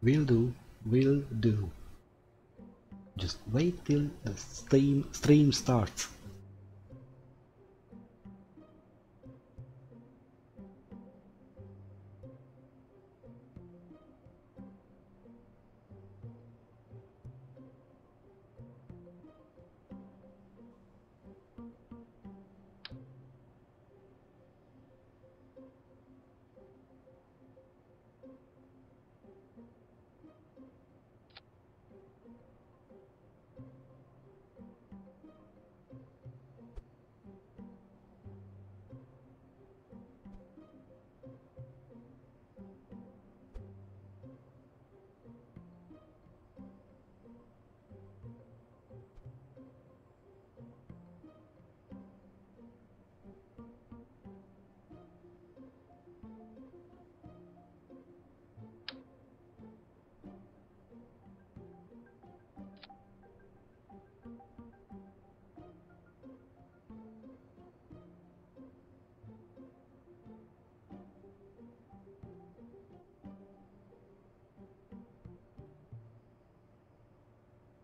Will do, will do. Just wait till the stream starts.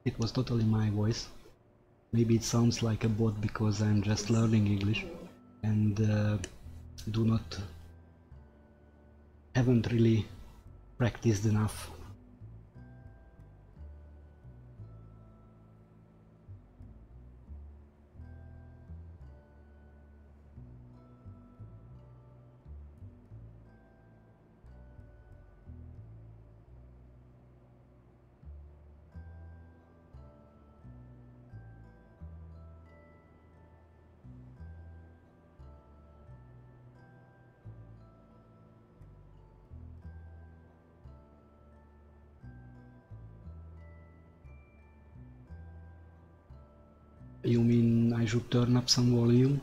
It was totally my voice. Maybe it sounds like a bot because I'm just learning English and haven't really practiced enough. You mean I should turn up some volume?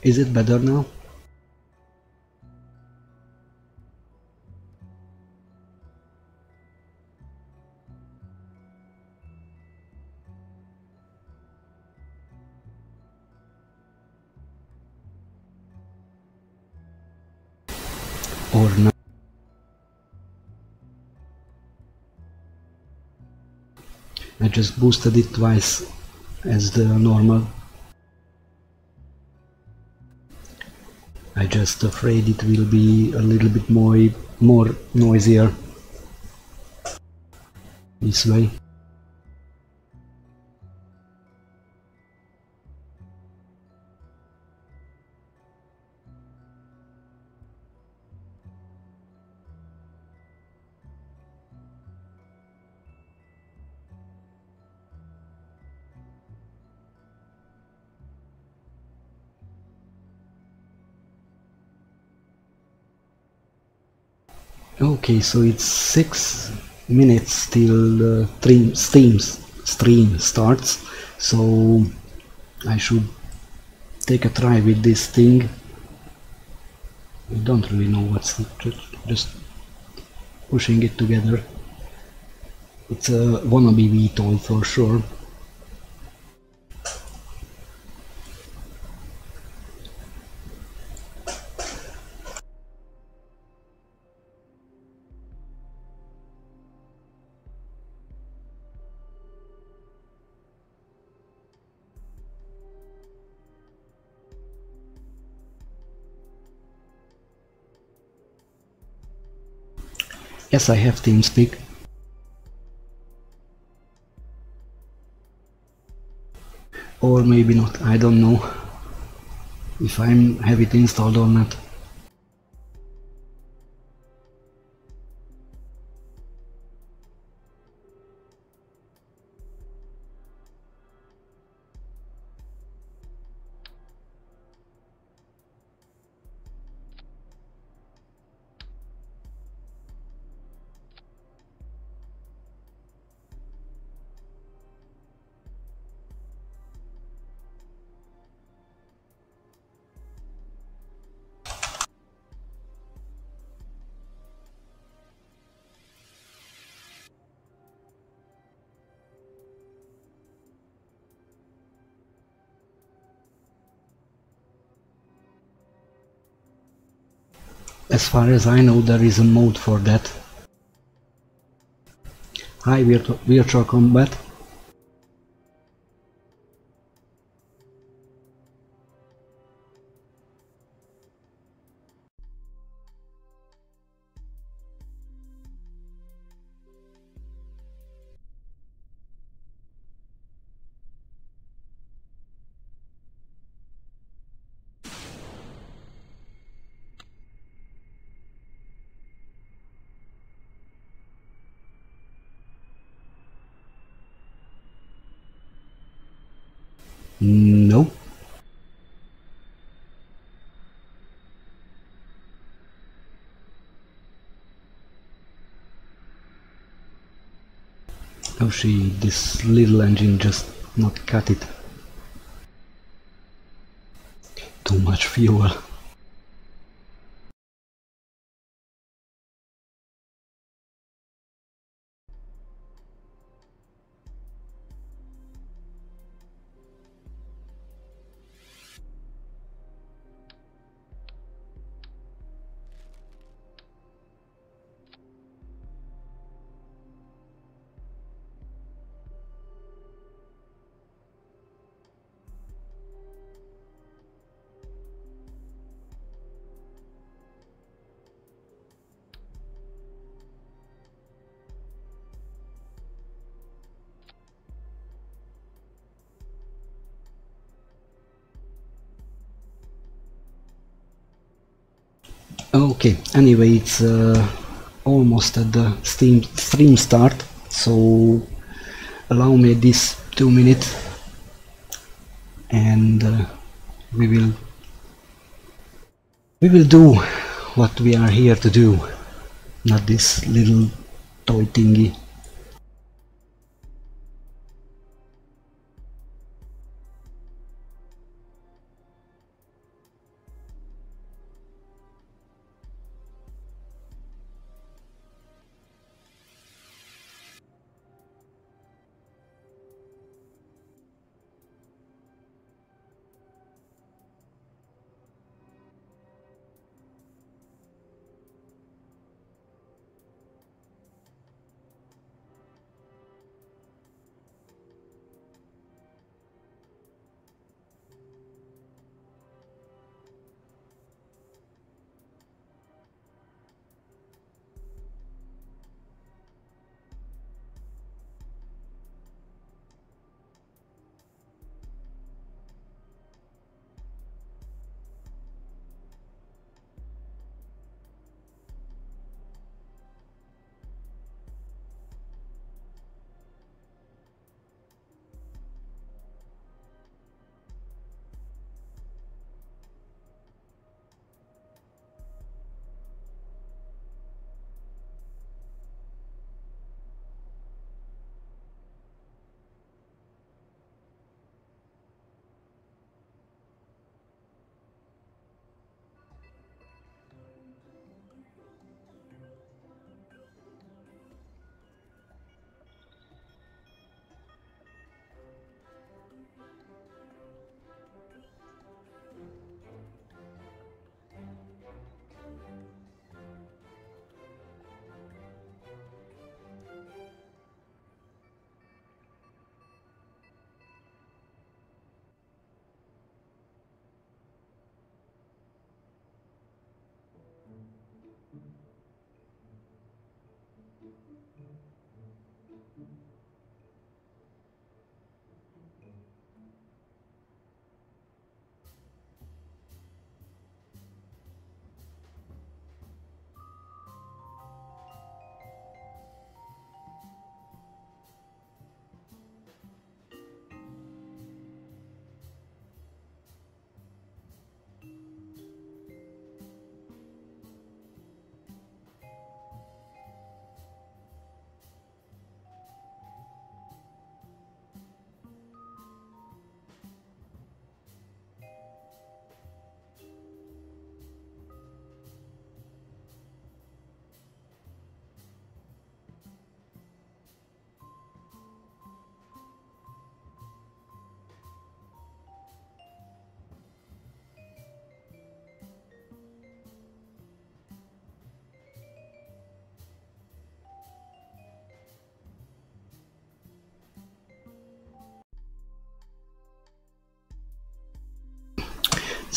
Is it better now? Or not? I just boosted it twice as the normal. I just afraid it will be a little bit more noisier this way. Okay, so it's 6 minutes till the stream starts, so I should take a try with this thing. I don't really know what's just pushing it together. It's a wannabe VTOL for sure. Yes, I have TeamSpeak. Or maybe not, I don't know. if I have it installed or not. As far as I know, there is a mode for that. Hi, Virtual Combat. No. Oh, this little engine just not cut it. Too much fuel. Okay, anyway, it's almost at the stream start, so allow me this 2 minutes and we will do what we are here to do, not this little toy thingy.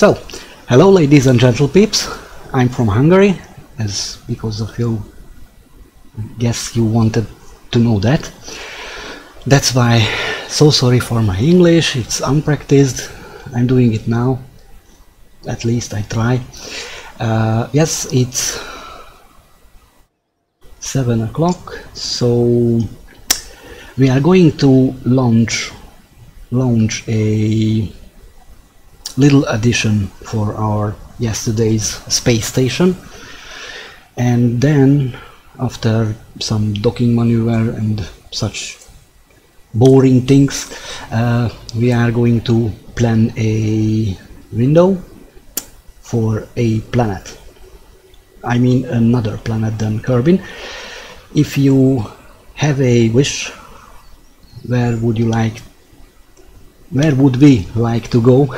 So, hello ladies and gentle peeps, I'm from Hungary, as because of you, guess you wanted to know that. That's why, so sorry for my English, it's unpracticed, I'm doing it now, at least I try. Yes, it's 7 o'clock, so we are going to launch a little addition for our yesterday's space station, and then after some docking maneuver and such boring things, we are going to plan a window for a planet. I mean another planet than Kerbin. If you have a wish, where would we like to go?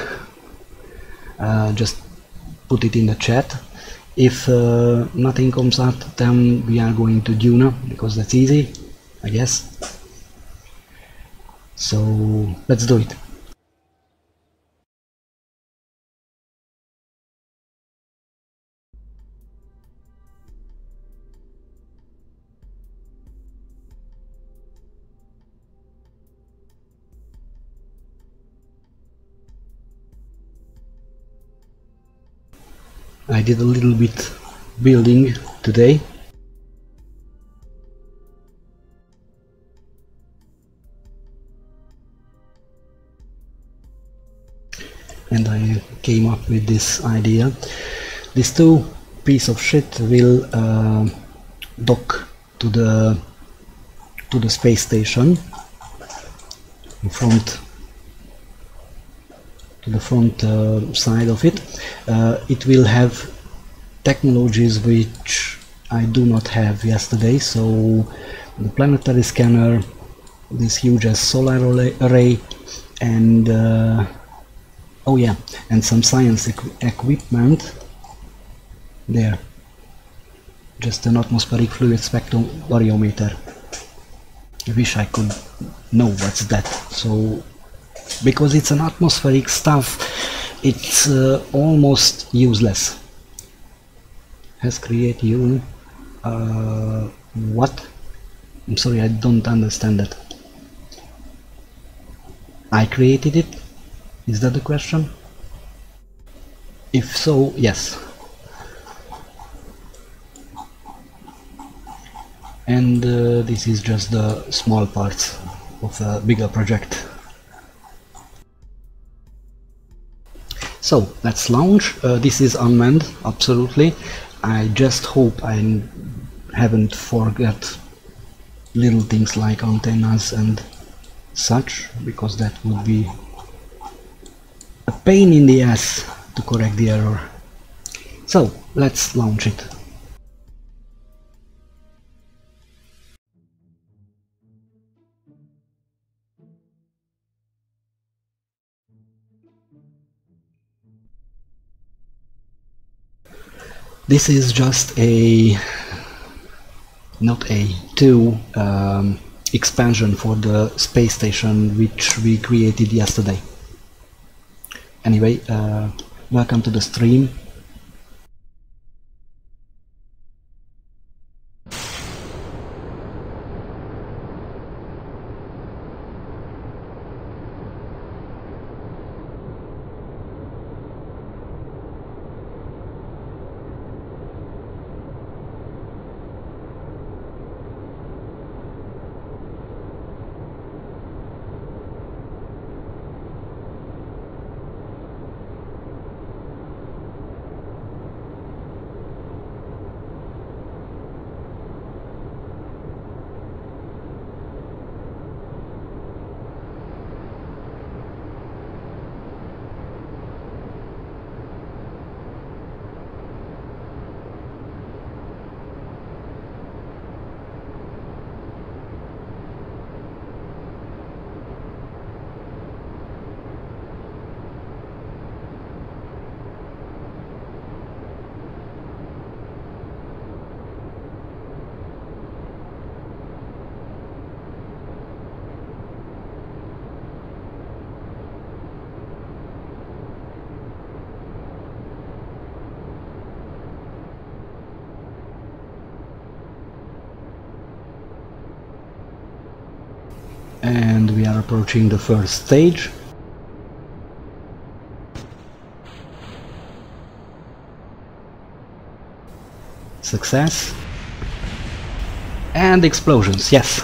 Just put it in the chat. If nothing comes up, then we are going to Duna, because that's easy, I guess. So let's do it. I did a little bit building today. And I came up with this idea. These two pieces of shit will dock to the space station in front, to the front side of it. It will have technologies which I do not have yesterday, so the planetary scanner, this huge solar array, and oh yeah, and some science equipment there. Just an atmospheric fluid spectrum variometer. I wish I could know what's that. So, because it's an atmospheric stuff, it's almost useless. Has created you. What? I'm sorry, I don't understand that. I created it? Is that the question? If so, yes. And this is just the small parts of a bigger project. So let's launch. This is unmanned, absolutely. I just hope I haven't forgot little things like antennas and such, because that would be a pain in the ass to correct the error. So let's launch it. This is just a two expansion for the space station which we created yesterday. Anyway, welcome to the stream. And we are approaching the first stage. Success. And explosions, yes.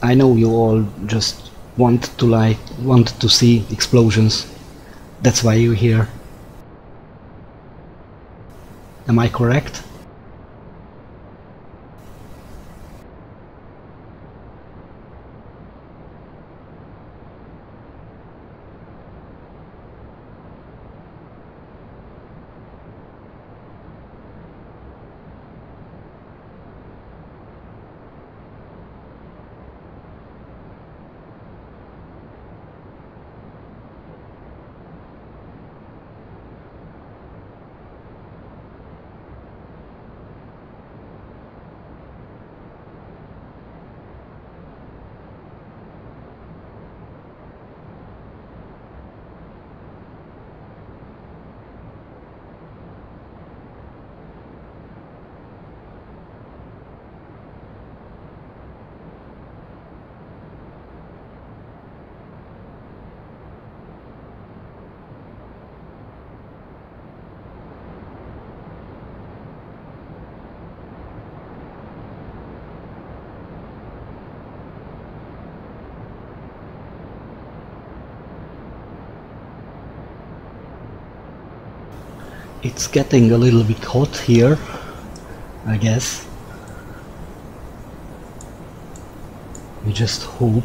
I know you all just want to see explosions. That's why you're here. Am I correct? It's getting a little bit hot here, I guess. We just hope.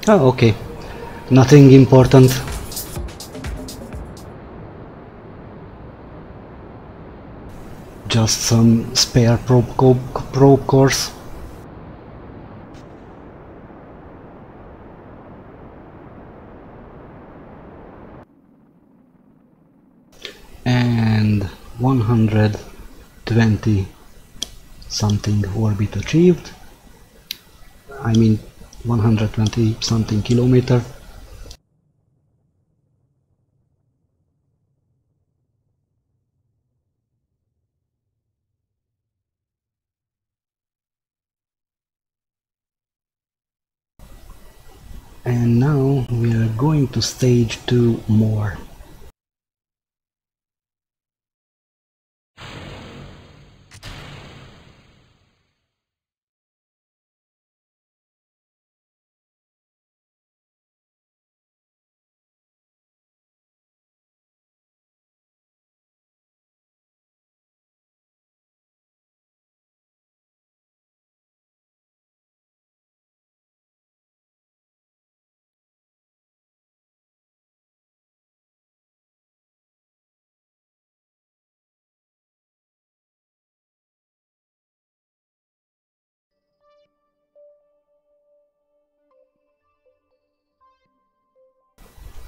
Oh, okay. Nothing important. Just some spare probe cores. And 120 something orbit achieved. I mean 120 something kilometer. And now we are going to stage 2 more.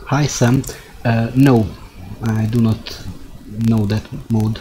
Hi Sam, no, I do not know that mode.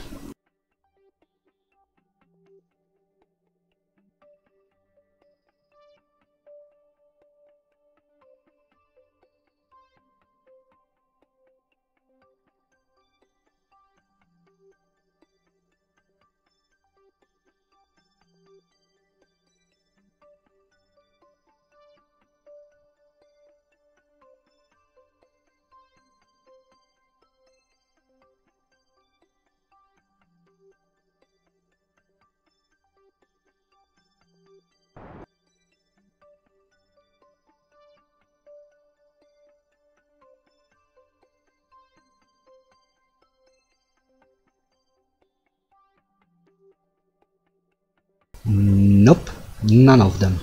Nope, none of them.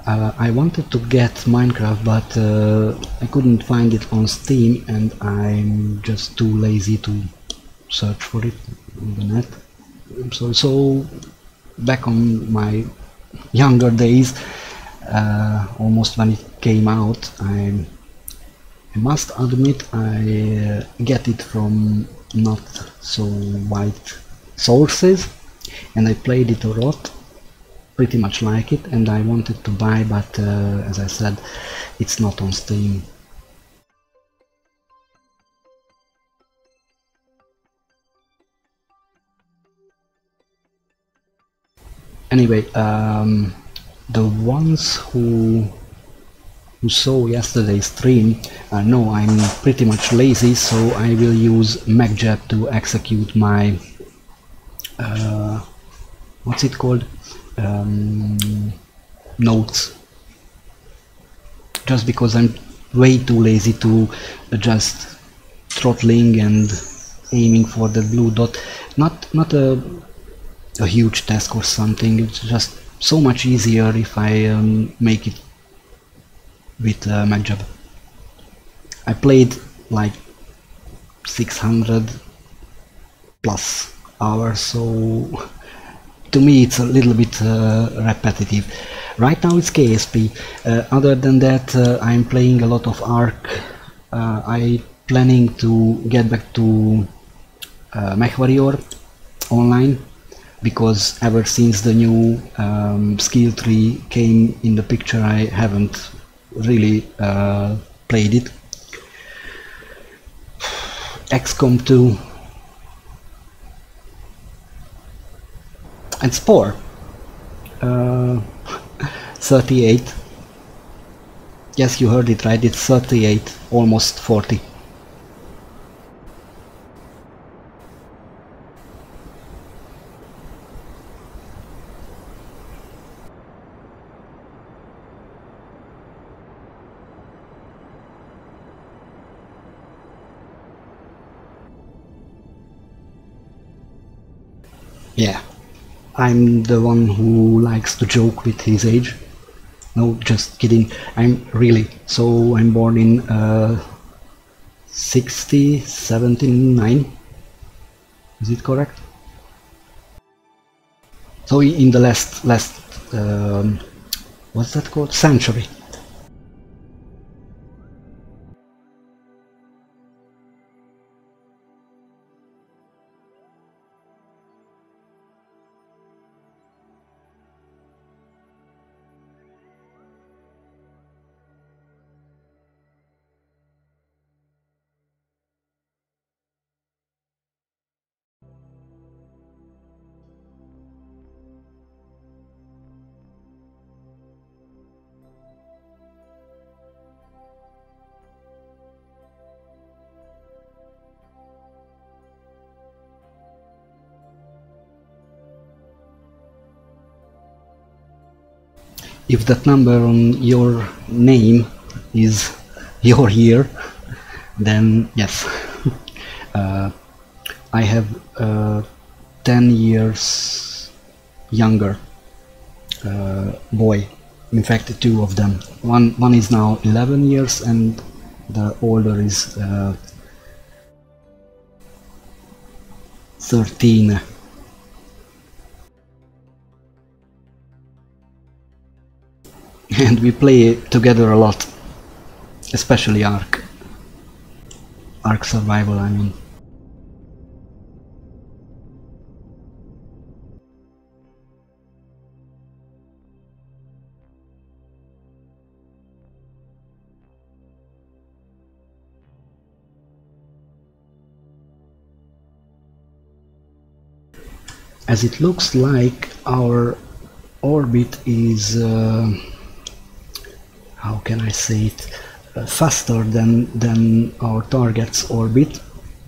I wanted to get Minecraft, but I couldn't find it on Steam, and I'm just too lazy to search for it on the net. So back on my younger days, almost when it came out, I must admit I get it from not so wide sources, and I played it a lot, pretty much like it, and I wanted to buy, but as I said, it's not on Steam. Anyway, the ones who saw yesterday's stream know I'm pretty much lazy, so I will use bankja to execute my what's it called, notes, just because I'm way too lazy to just throttling and aiming for the blue dot. Not a huge task or something, it's just so much easier if I make it with bankja. I played like 600 plus hours, so to me it's a little bit repetitive. Right now it's KSP. Other than that, I'm playing a lot of Ark. I'm planning to get back to MechWarrior online, because ever since the new skill tree came in the picture, I haven't really played it. XCOM 2 and Spore 38. Yes, you heard it right, it's 38, almost 40. Yeah, I'm the one who likes to joke with his age. No, just kidding. I'm born in 79. Is it correct? So in the last what's that called? Century. If that number on your name is your year, then yes. I have 10 years younger boy. In fact, two of them. One is now 11 years and the older is 13. And we play together a lot, especially Ark Survival, I mean. As it looks like our orbit is how can I say it, faster than our target's orbit.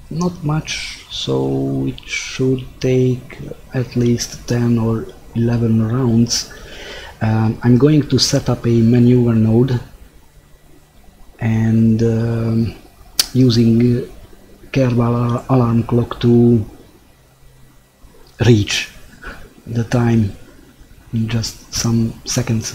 Not much, so it should take at least 10 or 11 rounds. I'm going to set up a maneuver node and using Kerbal alarm clock to reach the time in just some seconds.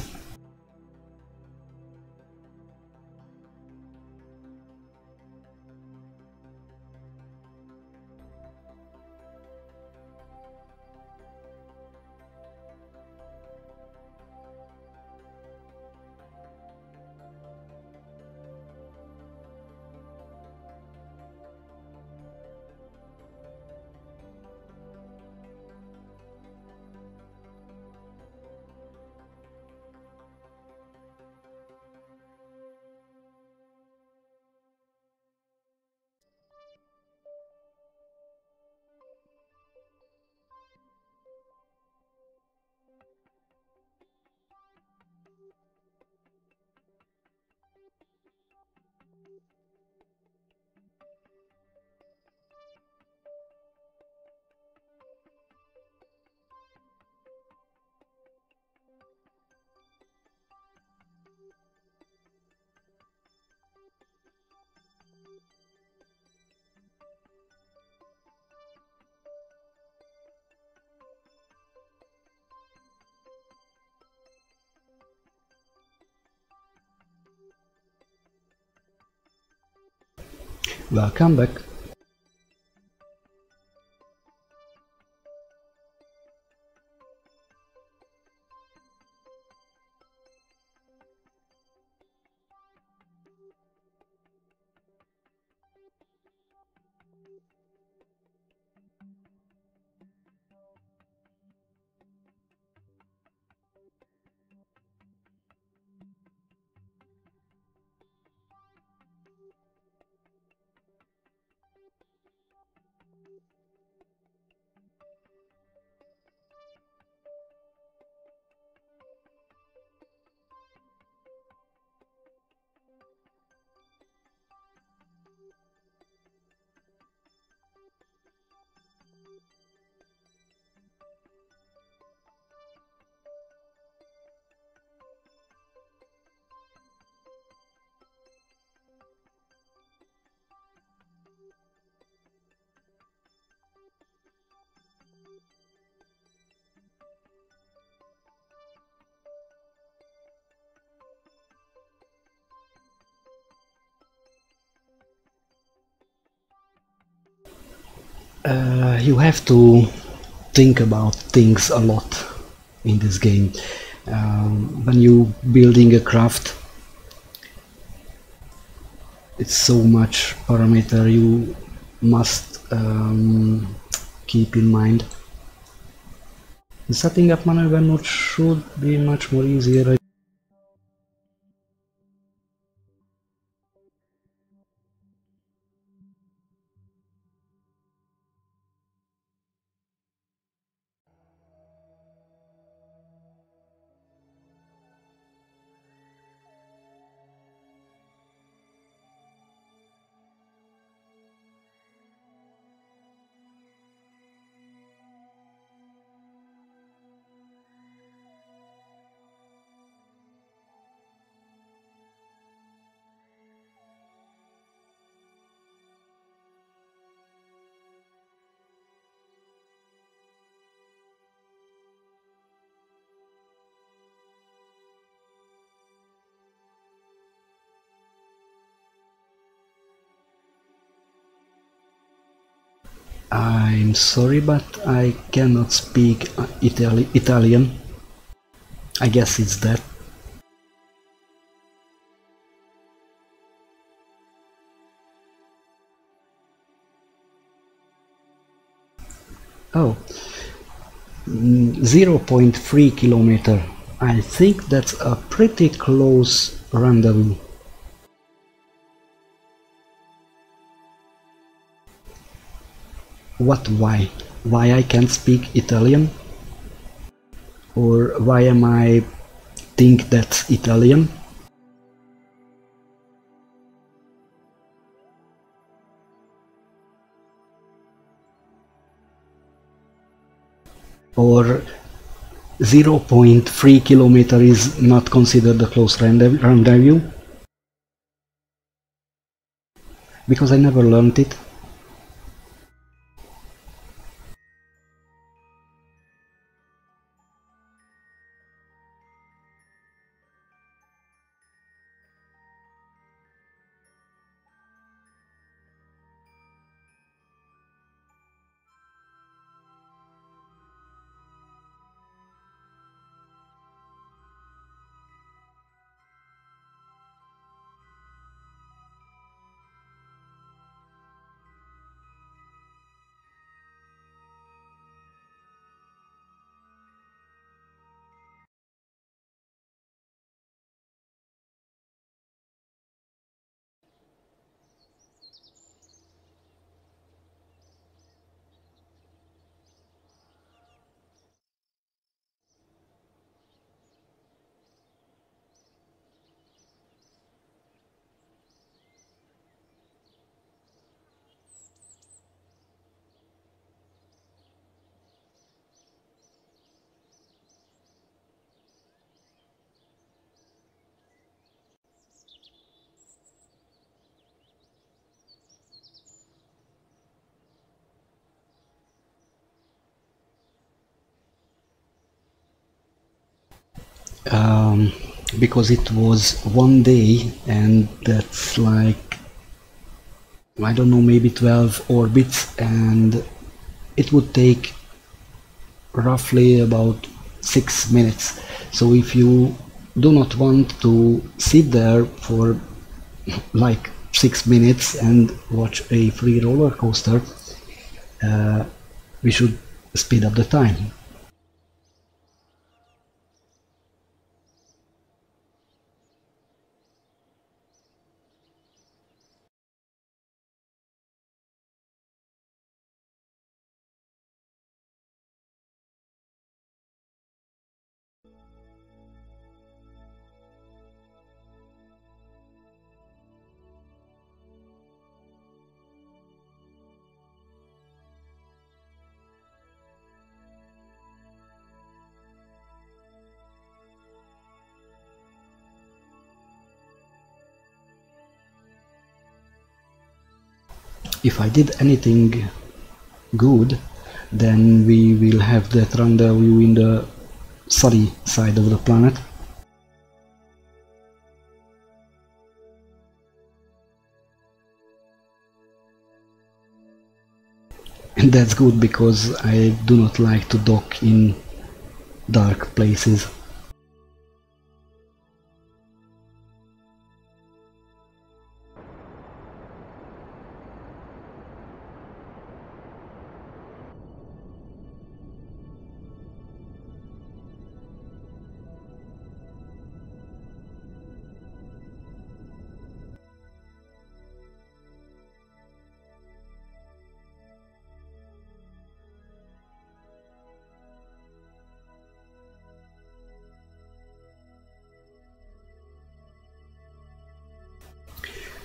Welcome back. You have to think about things a lot in this game. When you building a craft, it's so much parameter you must keep in mind. The setting up maneuver node should be much more easier. I'm sorry, but I cannot speak Italian. I guess it's that. Oh, 0.3 kilometer. I think that's a pretty close rendezvous. What, why? Why I can't speak Italian? Or why am I think that's Italian? Or 0.3 kilometer is not considered a close rendezvous? Because I never learned it. Because it was one day, and that's like I don't know, maybe 12 orbits, and it would take roughly about 6 minutes. So if you do not want to sit there for like 6 minutes and watch a free roller coaster, we should speed up the time. If I did anything good, then we will have that rendezvous in the sunny side of the planet. And that's good because I do not like to dock in dark places.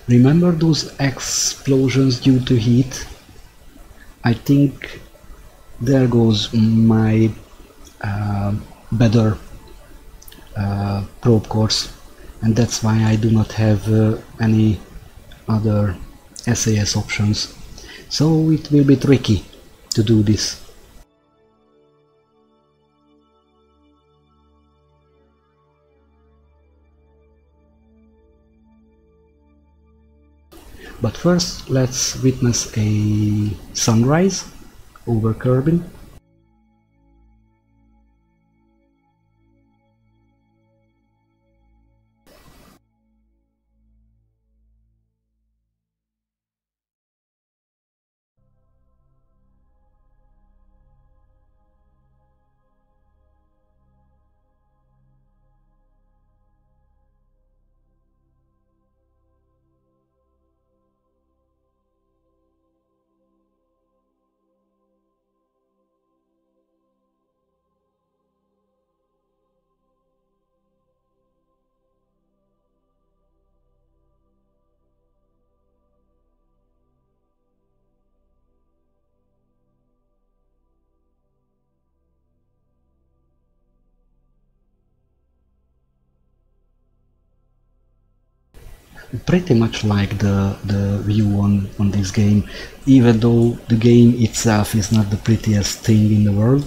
Remember those explosions due to heat? I think there goes my better probe course, and that's why I do not have any other SAS options. So it will be tricky to do this. But first, let's witness a sunrise over Kerbin. Pretty much like the view on this game, even though the game itself is not the prettiest thing in the world.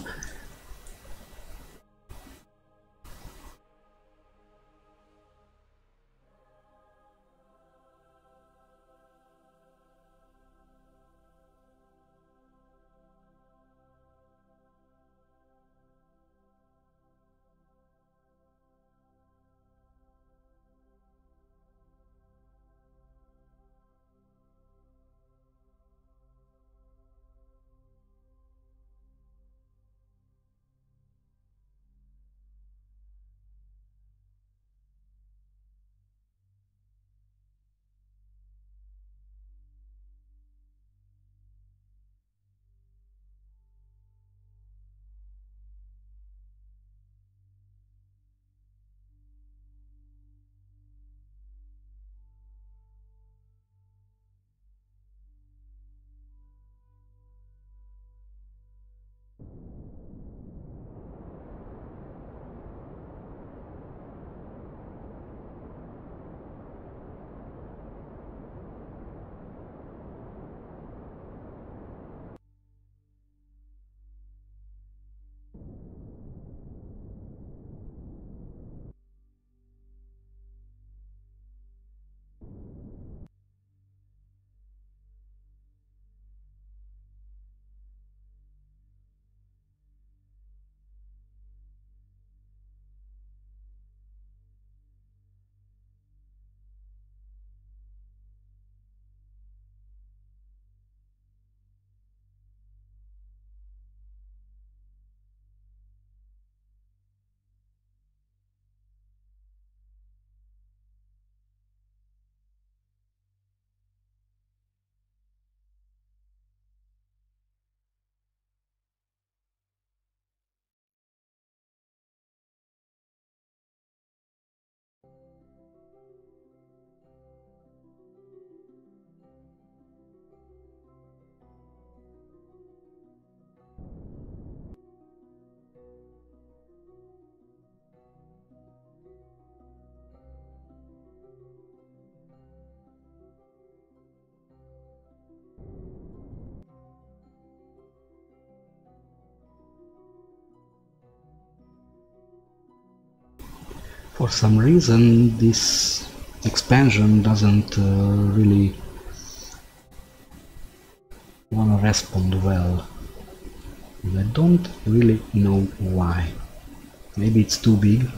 For some reason this expansion doesn't really wanna respond well. I don't really know why. Maybe it's too big.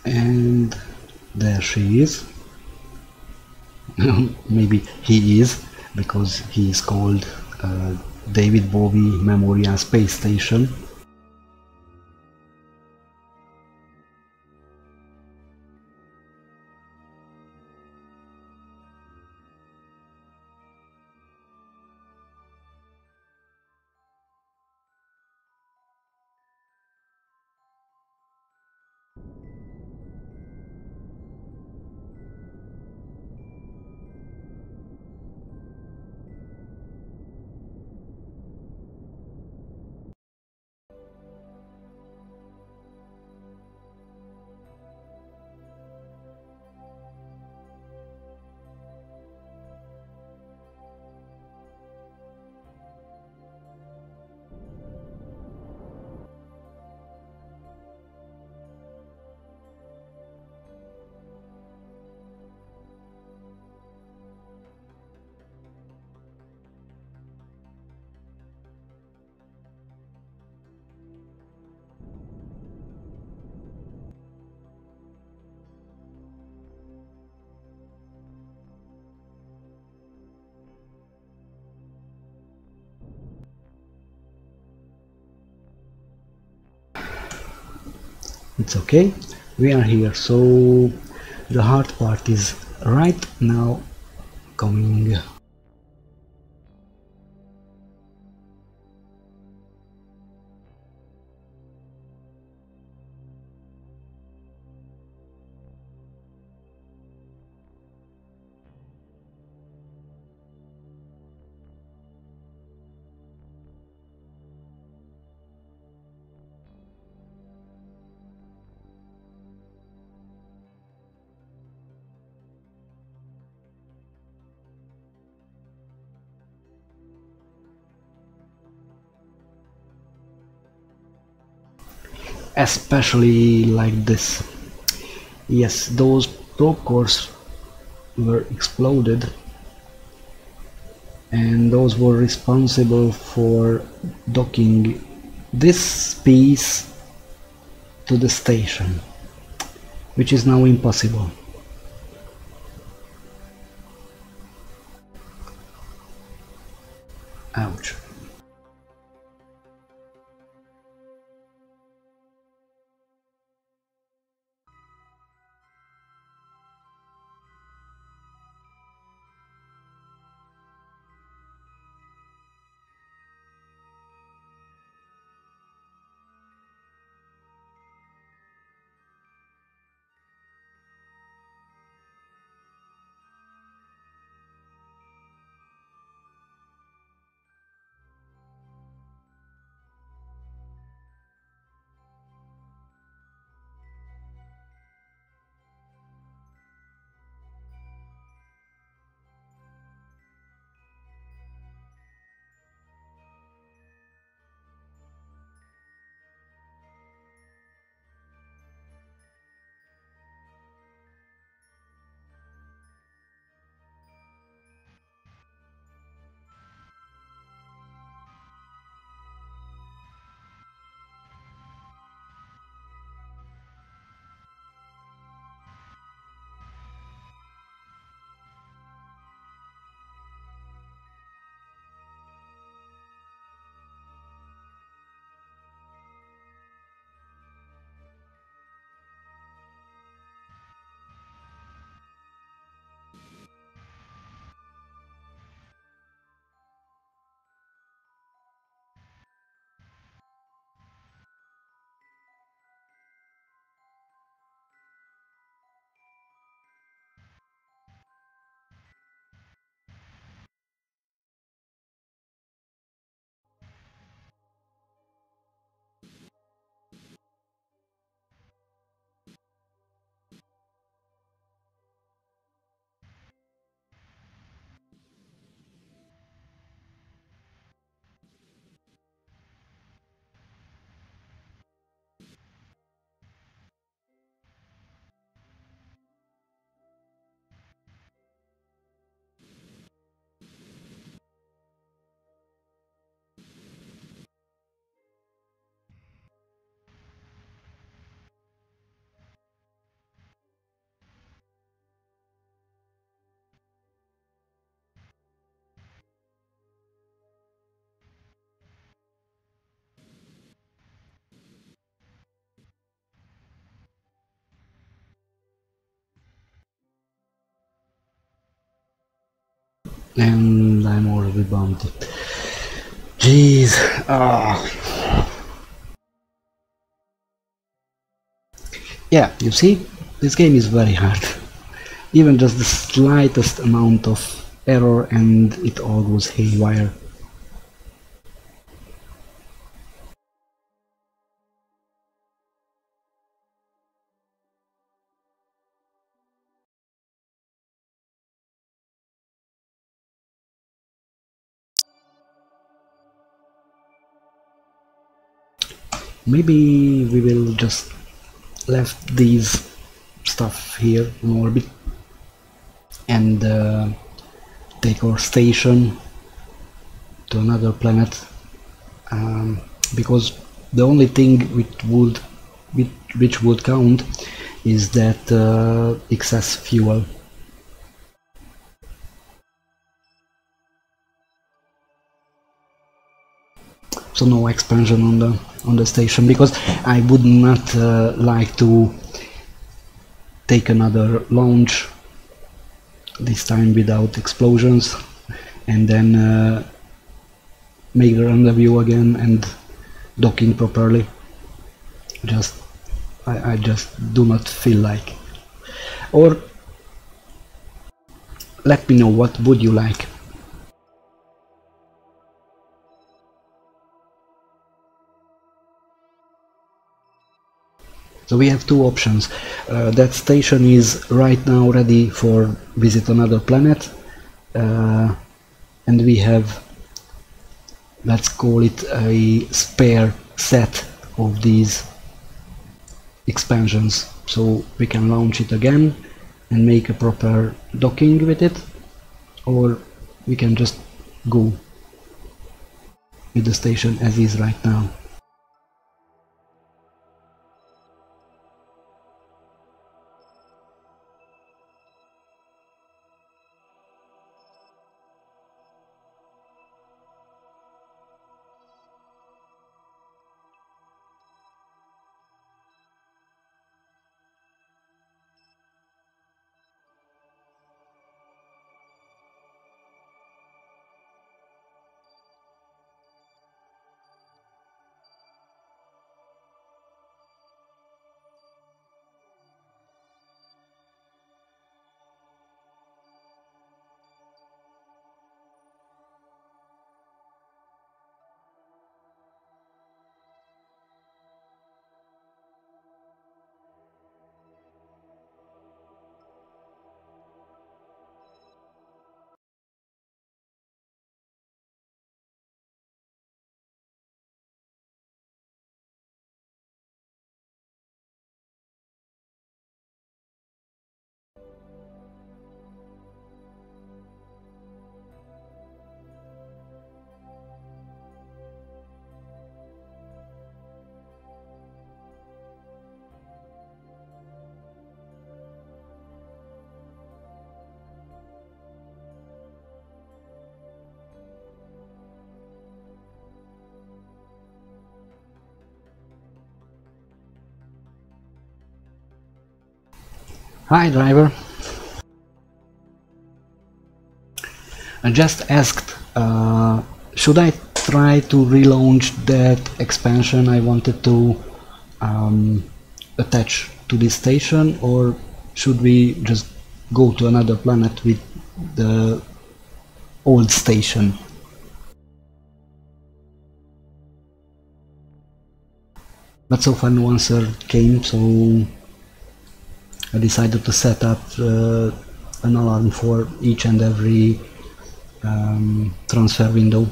And there she is. Maybe he is, because he is called David Bowie Memorial Space Station. It's okay, we are here, so the hard part is right now coming. Especially like this. Yes, those probe cores were exploded, and those were responsible for docking this piece to the station, which is now impossible. Ouch. And I'm already bummed. Jeez. Yeah, you see, this game is very hard. Even just the slightest amount of error and it all goes haywire. Maybe we will just left these stuff here in orbit and take our station to another planet, because the only thing which would count is that excess fuel. So no expansion on the station, because I would not like to take another launch, this time without explosions, and then make the rendezvous again and docking properly. I just do not feel like. Or let me know, what would you like? So we have two options. That station is right now ready for visit another planet, and we have, let's call it, a spare set of these expansions, so we can launch it again and make a proper docking with it, or we can just go with the station as is right now. Hi driver. I just asked, should I try to relaunch that expansion I wanted to attach to this station, or should we just go to another planet with the old station? But so far no answer came, so I decided to set up an alarm for each and every transfer window.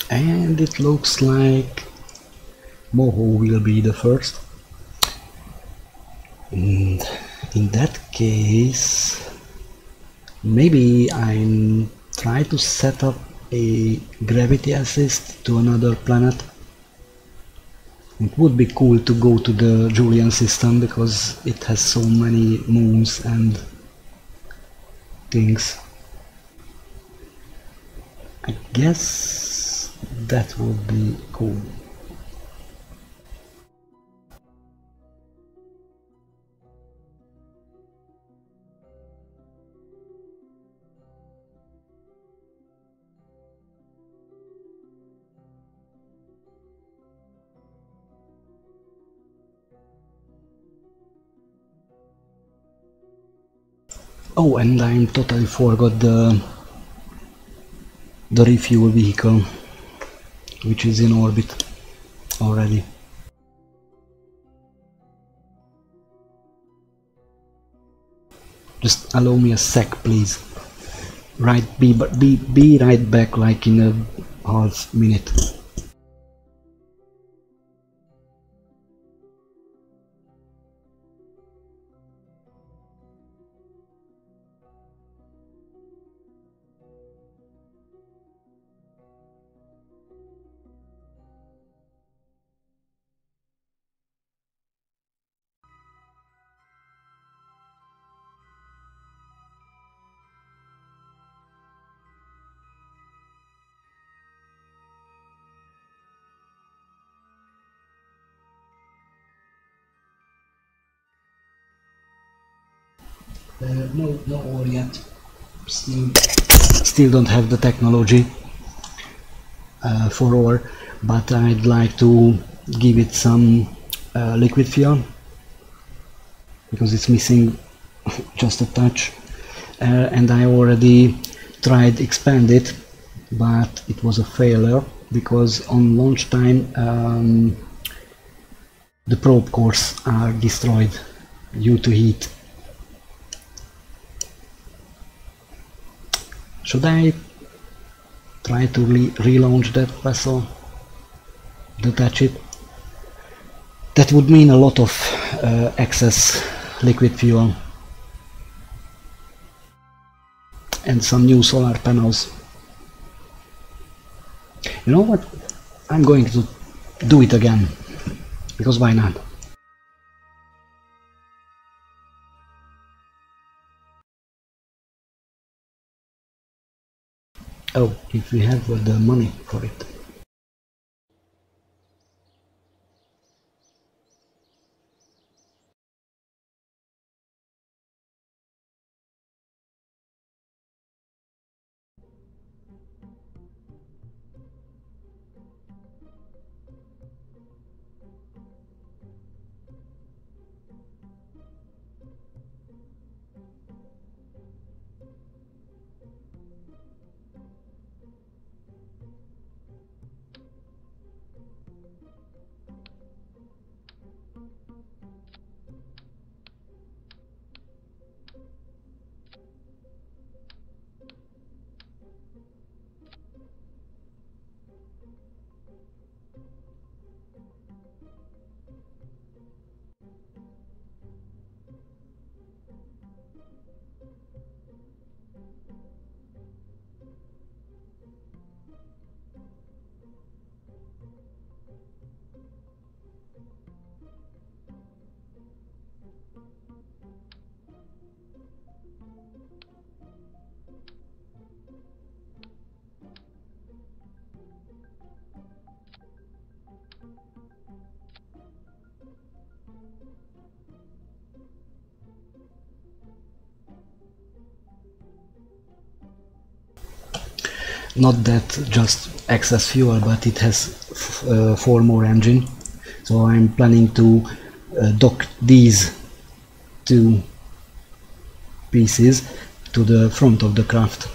And it looks like Moho will be the first. And in that case, maybe I try to set up a gravity assist to another planet. It would be cool to go to the Julian system because it has so many moons and things. I guess that would be cool. Oh, and I totally forgot the refuel vehicle, which is in orbit already. Just allow me a sec, please. Be right back, like in a half minute. No Orient. Still don't have the technology for ore, but I'd like to give it some liquid fuel because it's missing just a touch, and I already tried expand it, but it was a failure because on launch time the probe cores are destroyed due to heat. Should I try to relaunch that vessel? Detach it? That would mean a lot of excess liquid fuel and some new solar panels. You know what? I'm going to do it again, because why not? Oh, if we have the money for it. Not that just excess fuel, but it has 4 more engine, so I'm planning to dock these 2 pieces to the front of the craft.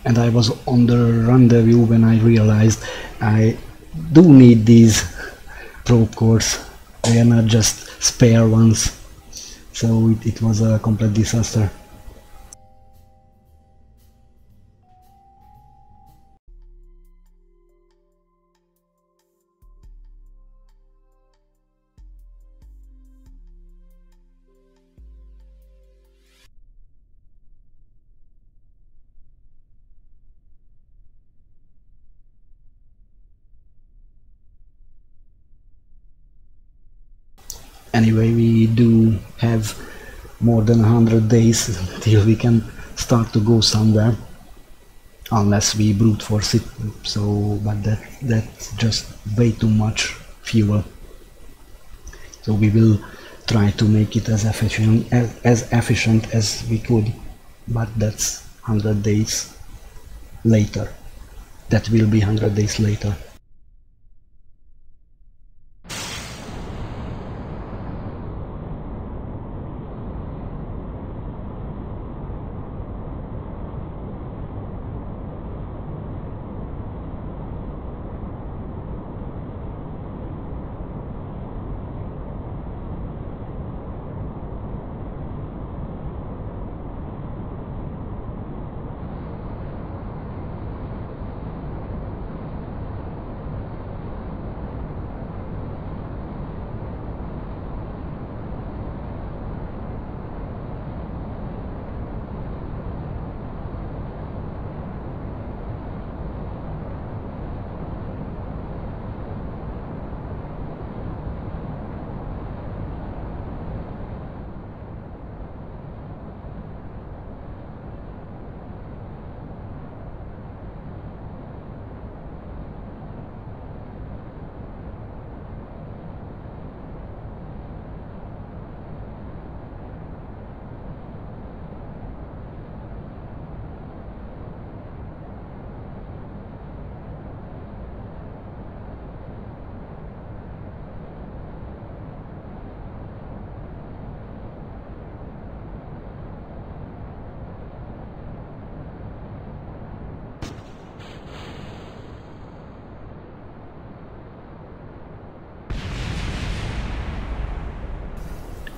And I was on the rendezvous when I realized I do need these probe cores. They are not just spare ones. So it was a complete disaster. Anyway, we do have more than 100 days till we can start to go somewhere, unless we brute force it. So, but that's just way too much fuel. So we will try to make it as efficient as we could, but that's 100 days later. That will be 100 days later.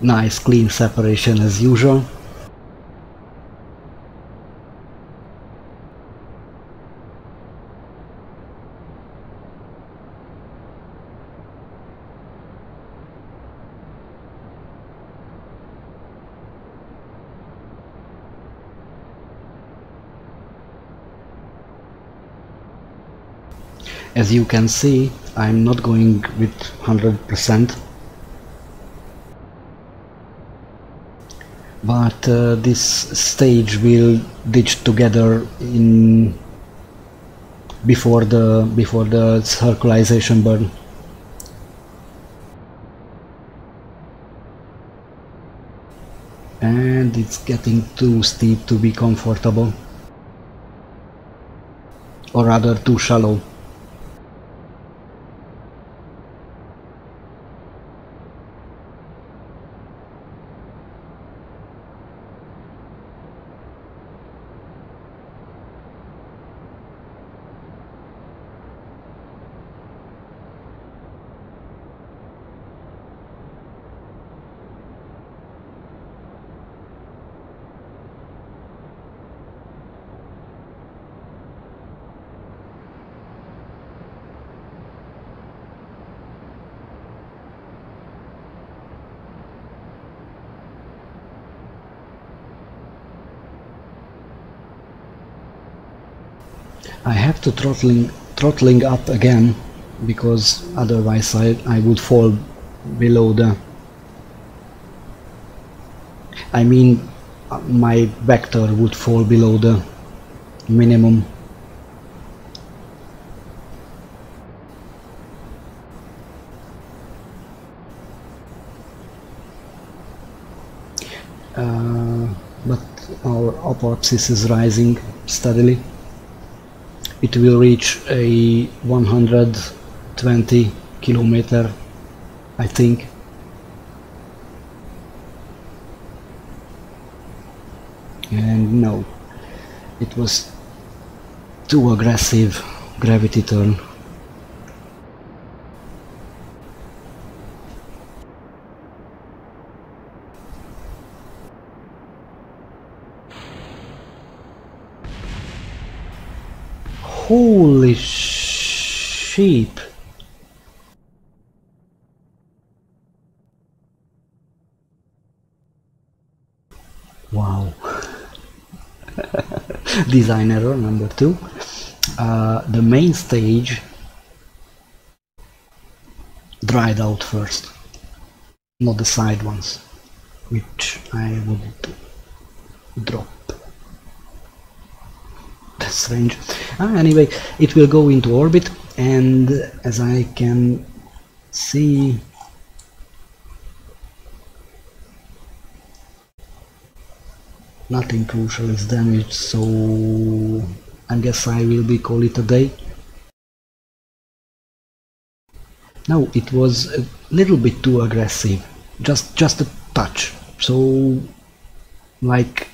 Nice clean separation as usual. As you can see, I'm not going with 100%. But this stage will ditch together in before the circularization burn. And it's getting too steep to be comfortable, or rather too shallow. I have to throttling up again, because otherwise I would fall below the, I mean my vector would fall below the minimum. But our apoapsis is rising steadily. It will reach a 120 kilometer, I think. And no, it was too aggressive gravity turn. Holy sheep! Wow! Design error number 2. The main stage dried out first. not the side ones, which I would drop. That's strange. Anyway, it will go into orbit, and as I can see, nothing crucial is damaged, so I guess I will be call it a day. No, it was a little bit too aggressive, just a touch. So, like,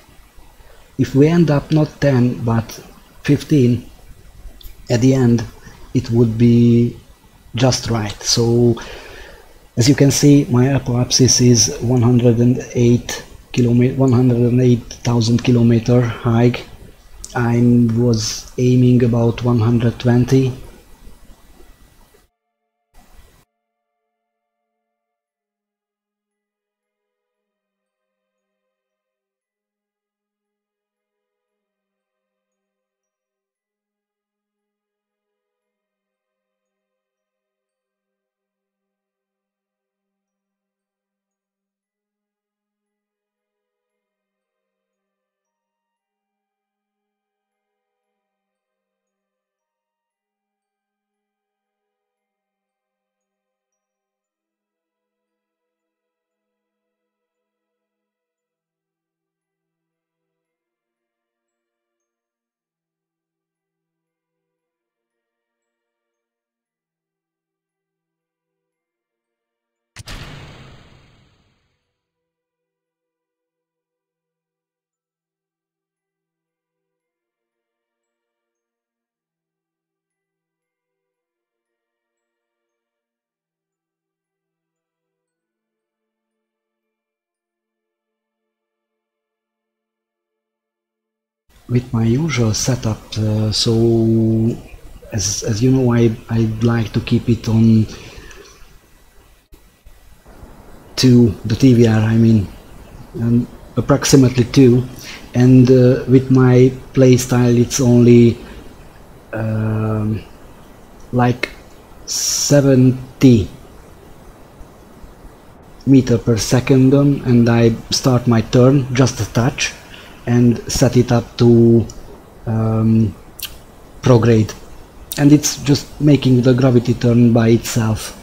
if we end up not 10 but 15 at the end, it would be just right. So, as you can see, my apoapsis is 108,000 kilometer high. I was aiming about 120. With my usual setup, so as you know, I'd like to keep it on 2, the TVR I mean, approximately 2, and with my playstyle it's only like 70 meter per second, and I start my turn just a touch and set it up to prograde, and it's just making the gravity turn by itself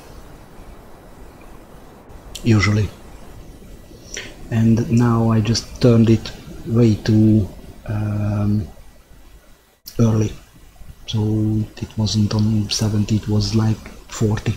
usually. And now I just turned it way too early, so it wasn't on 70, it was like 40.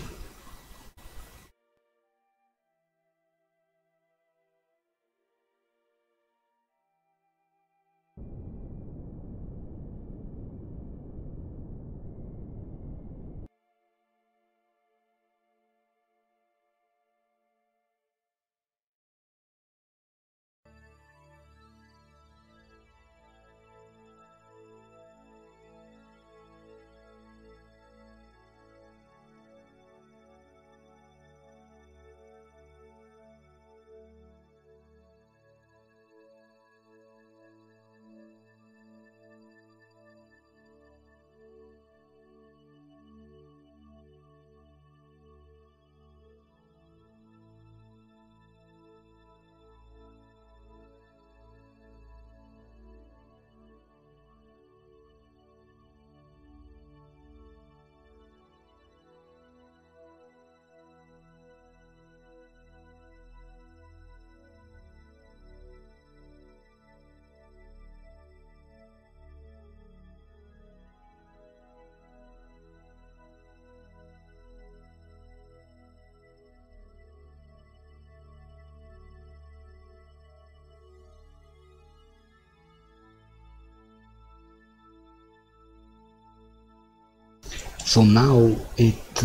So now it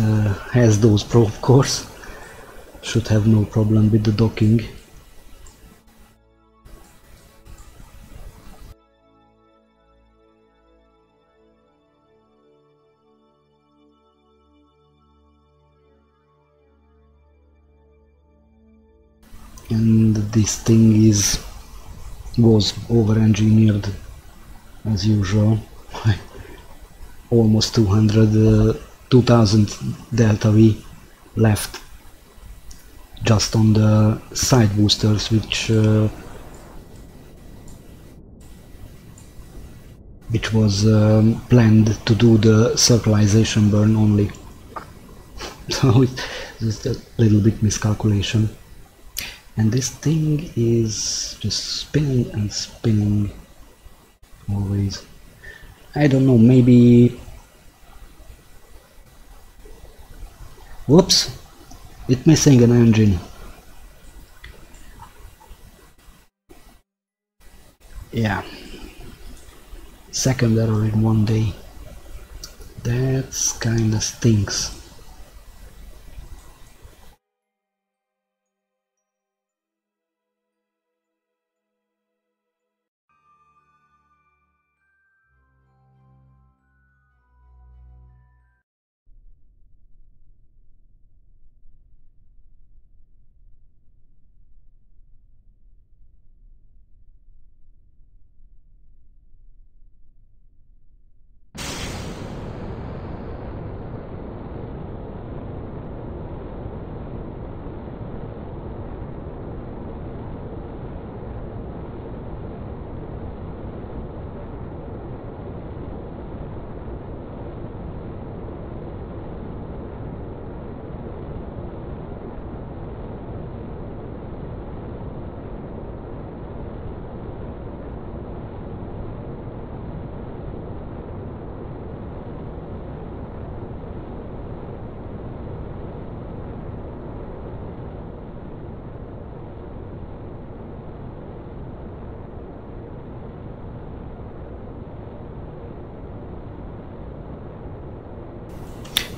has those probe cores, should have no problem with the docking. And this thing was over-engineered as usual. Almost 2000 delta V left. just on the side boosters, which was planned to do the circularization burn only. So it's just a little bit miscalculation. And this thing is just spinning and spinning always. I don't know, maybe... Whoops! It's missing an engine. Yeah. Second error in one day. That's kinda stinks.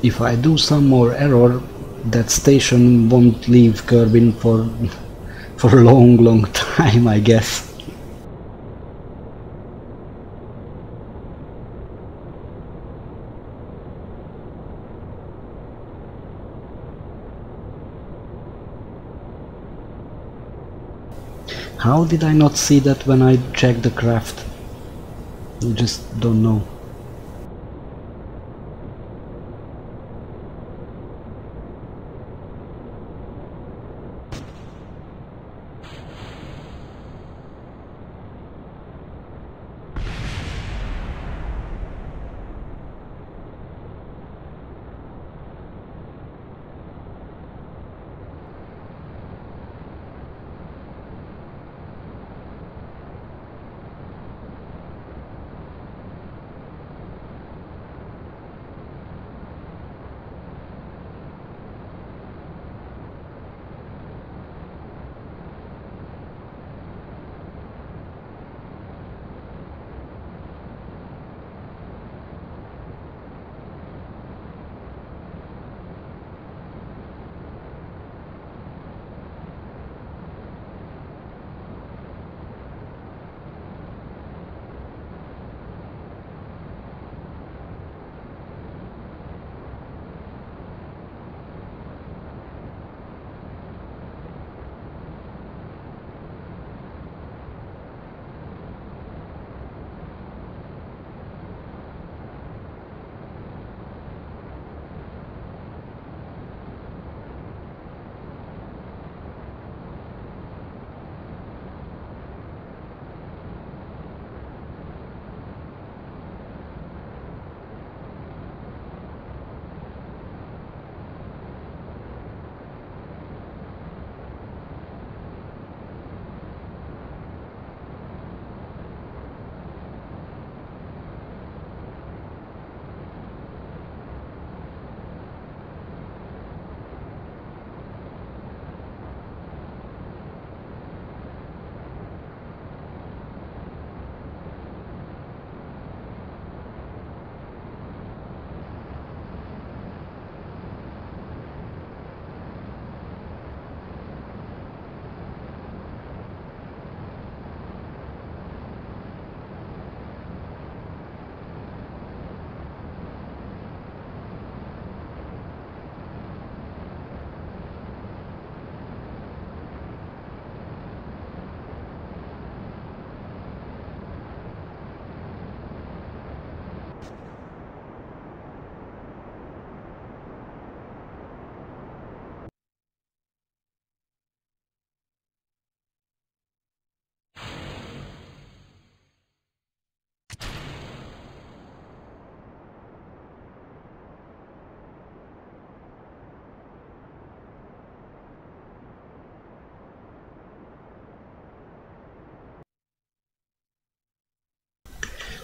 If I do some more error, that station won't leave Kerbin for a long time, I guess. How did I not see that when I checked the craft? I just don't know.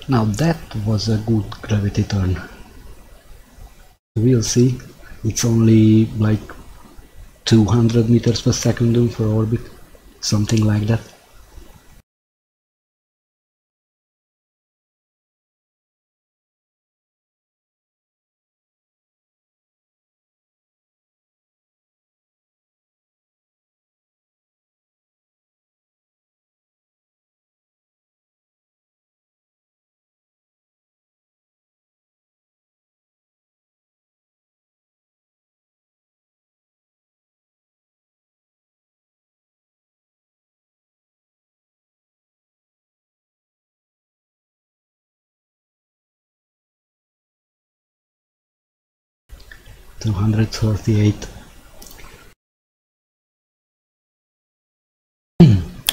Now that was a good gravity turn. We'll see. It's only like 200 meters per second for orbit, something like that. $238.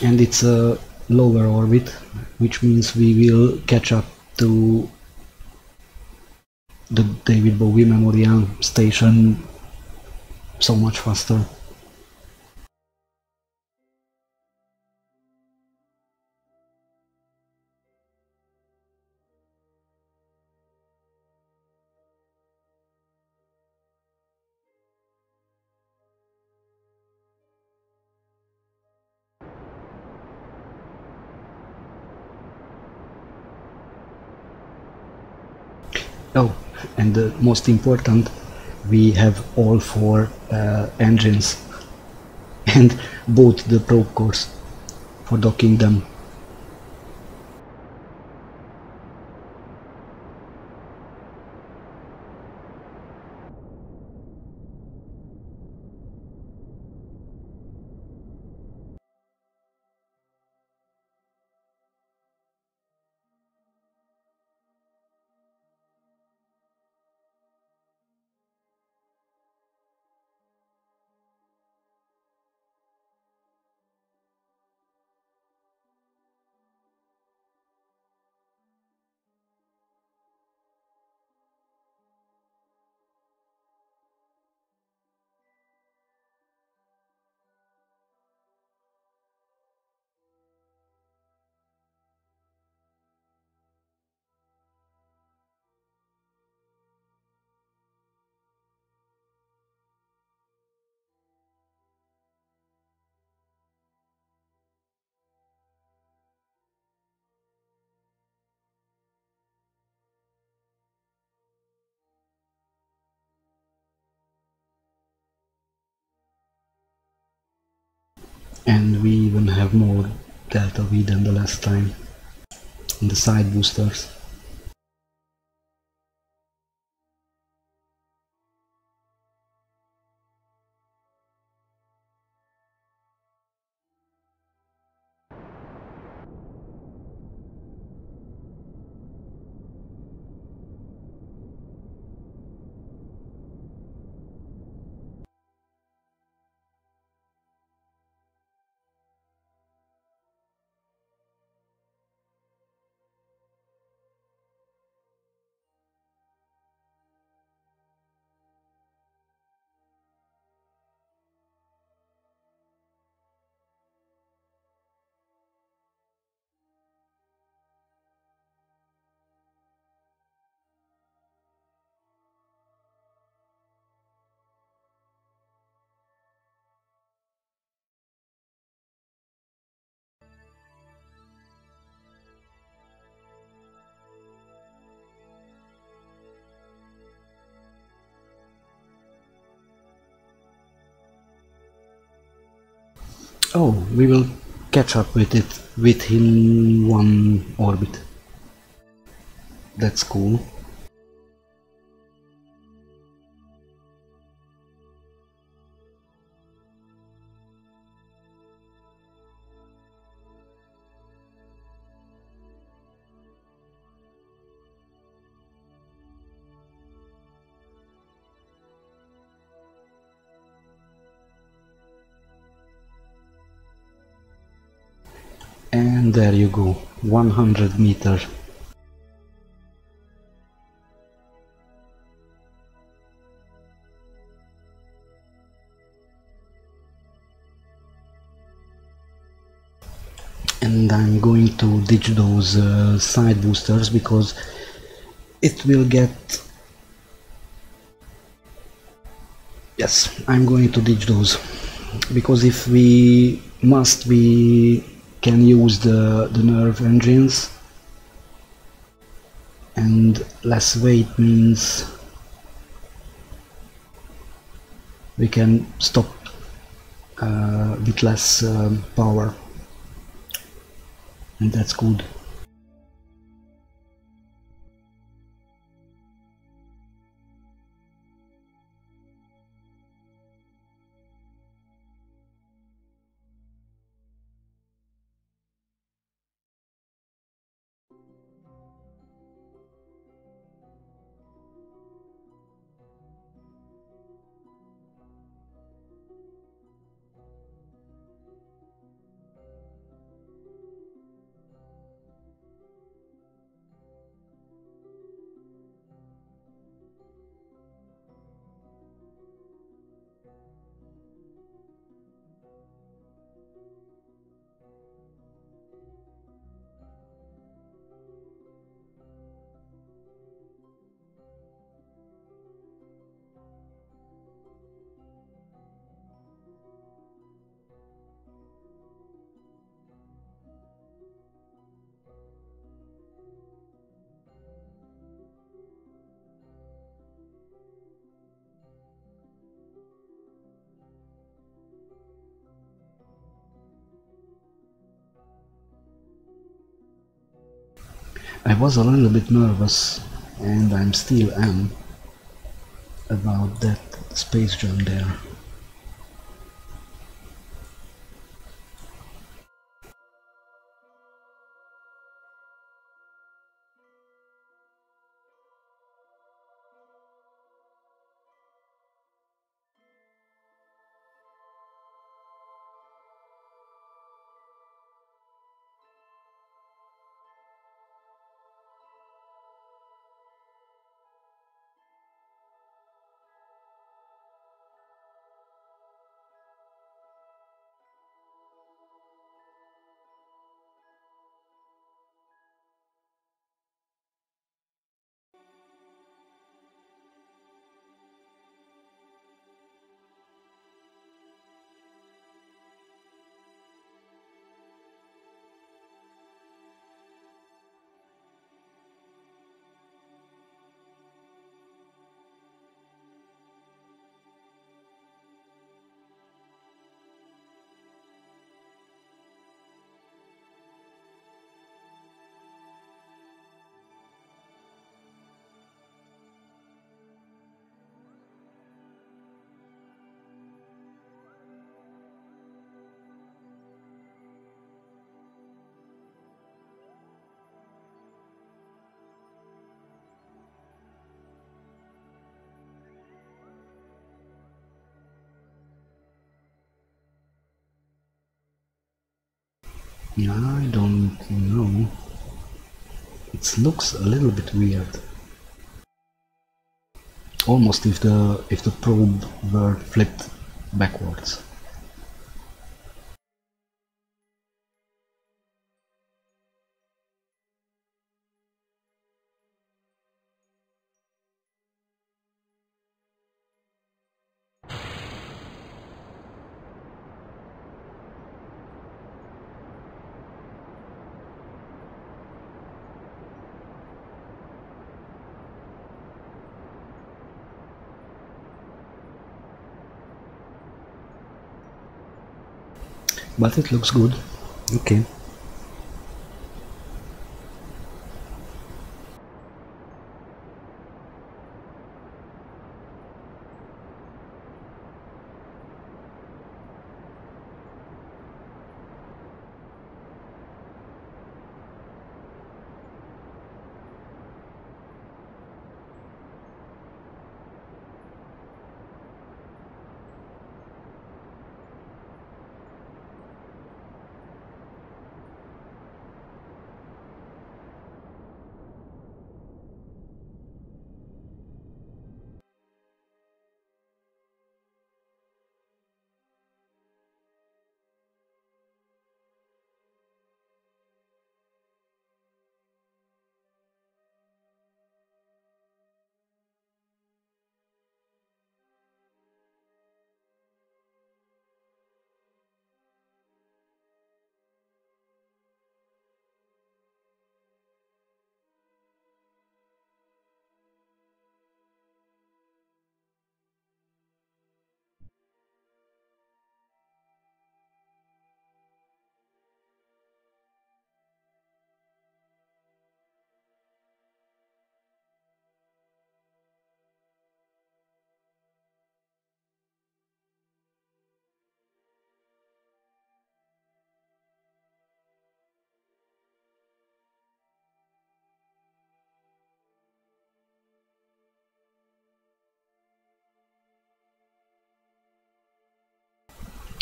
And it's a lower orbit, which means we will catch up to the David Bowie Memorial Station so much faster. Oh, and the most important, we have all four engines and both the probe cores for docking them. And we even have more delta V than the last time in the side boosters. Oh, we will catch up with it within one orbit. That's cool. And there you go, 100 meters. And and I'm going to ditch those side boosters because it will get... Yes, I'm going to ditch those, because if we must, we can use the nerve engines, and less weight means we can stop with less power, and that's good. I was a little bit nervous, and I'm still am, about that space jump there. Yeah, I don't know. It looks a little bit weird. Almost if the probe were flipped backwards. But it looks good. Okay.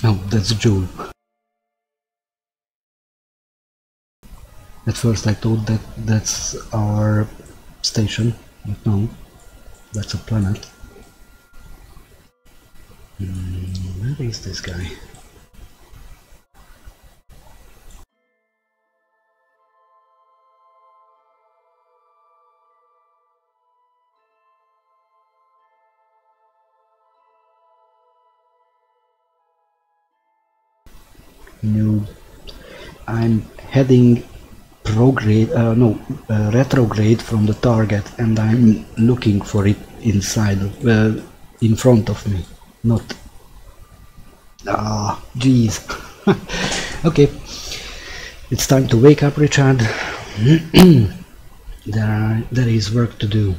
Oh, that's Joule. At first I thought that that's our station, but no, that's a planet. Where is this guy? No, I'm heading retrograde from the target, and I'm looking for it inside, in front of me, not. Ah, jeez. Okay, it's time to wake up, Richard. There is work to do.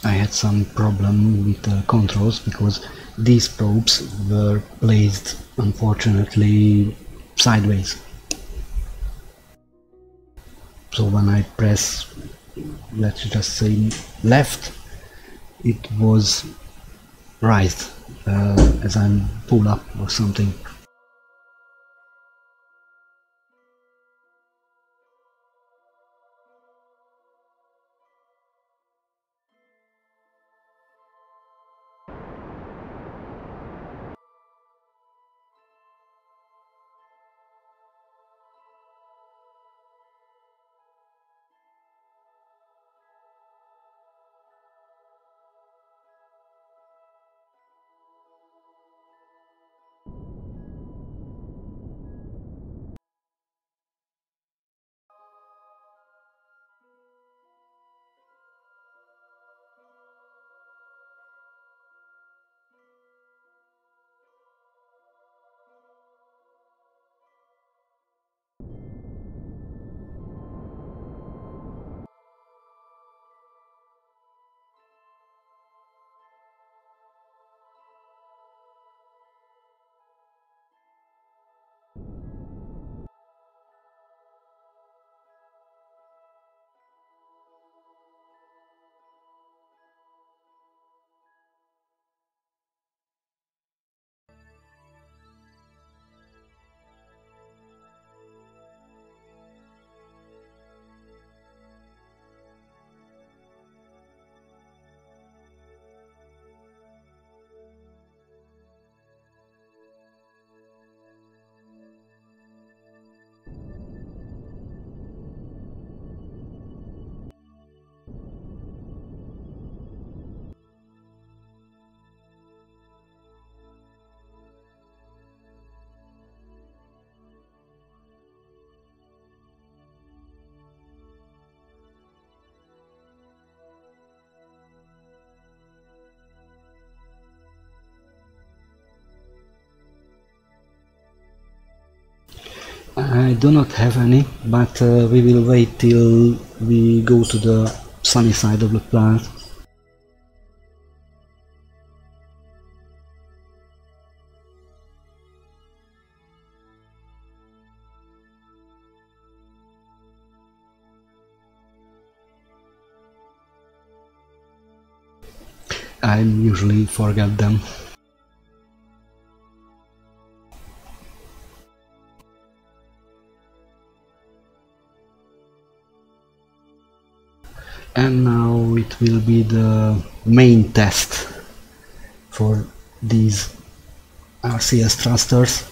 I had some problem with the controls because these probes were placed, unfortunately, sideways. So when I press, let's just say, left, it was right, as I'm pull up or something. I do not have any, but we will wait till we go to the sunny side of the planet. I usually forget them. And now it will be the main test for these RCS thrusters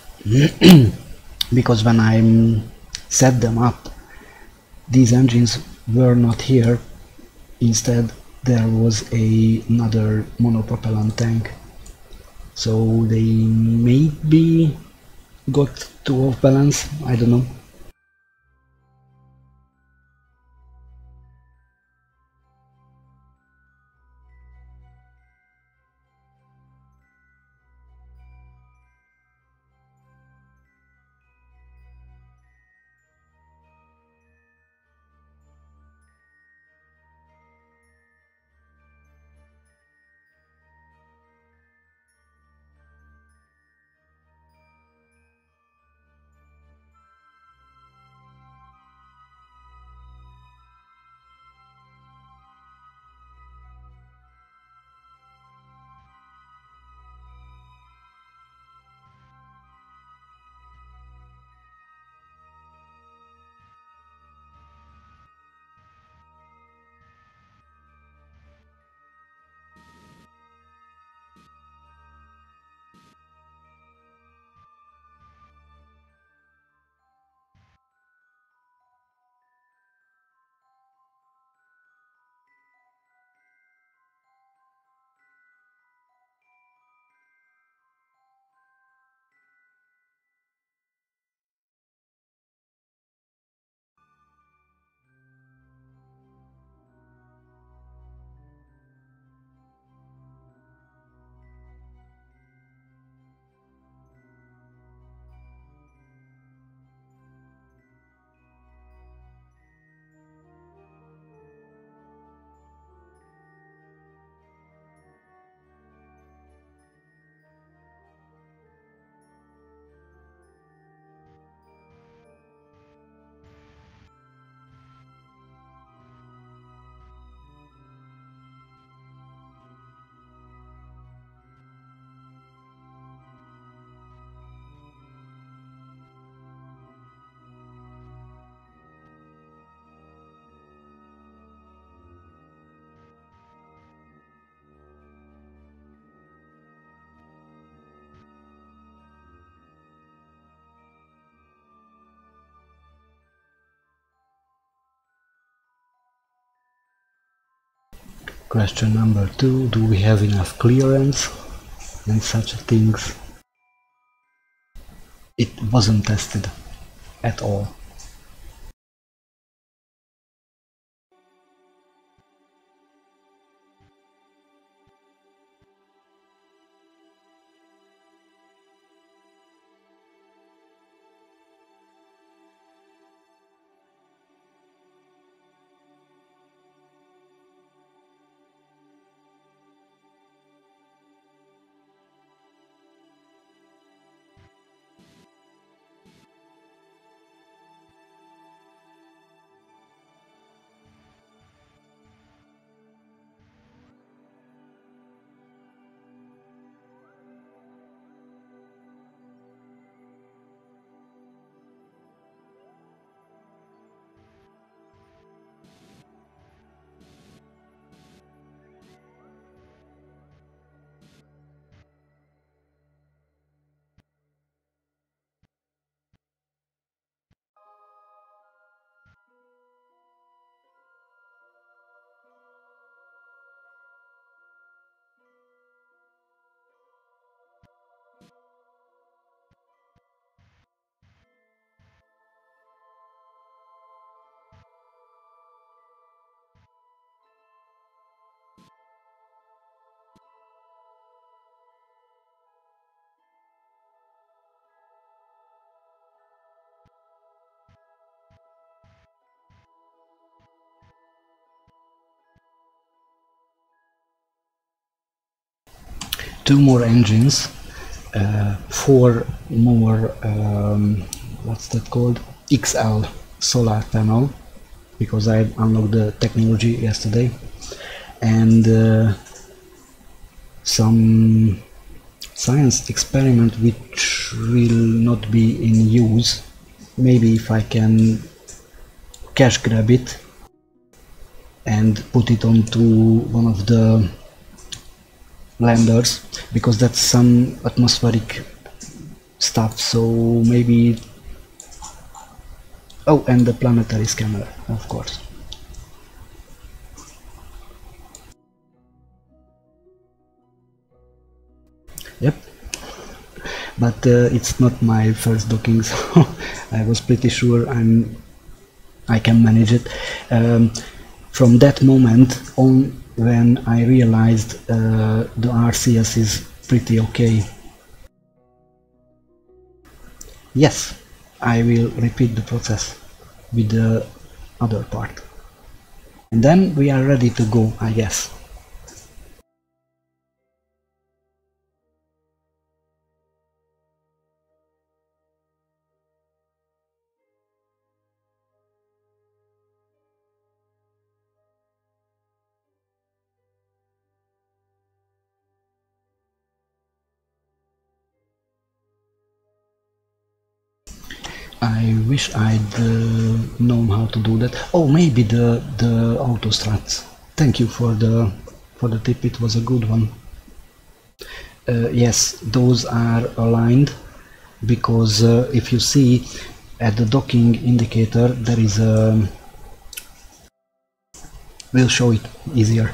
because when I set them up, these engines were not here. Instead, there was another monopropellant tank, so they maybe got too off balance, I don't know. Question number 2, do we have enough clearance and such things? It wasn't tested at all. 2 more engines, 4 more, what's that called, XL solar panel, because I unlocked the technology yesterday, and some science experiment which will not be in use. Maybe if I can cash grab it and put it onto one of the landers, because that's some atmospheric stuff, so maybe. Oh, and the planetary scanner, of course. Yep, but it's not my first docking, so I was pretty sure I can manage it. From that moment on, when I realized the RCS is pretty okay. Yes, I will repeat the process with the other part. And then we are ready to go, I guess. I wish I'd known how to do that. Oh, maybe the auto struts. Thank you for the tip. It was a good one. Yes, those are aligned, because if you see at the docking indicator, there is a. We'll show it easier.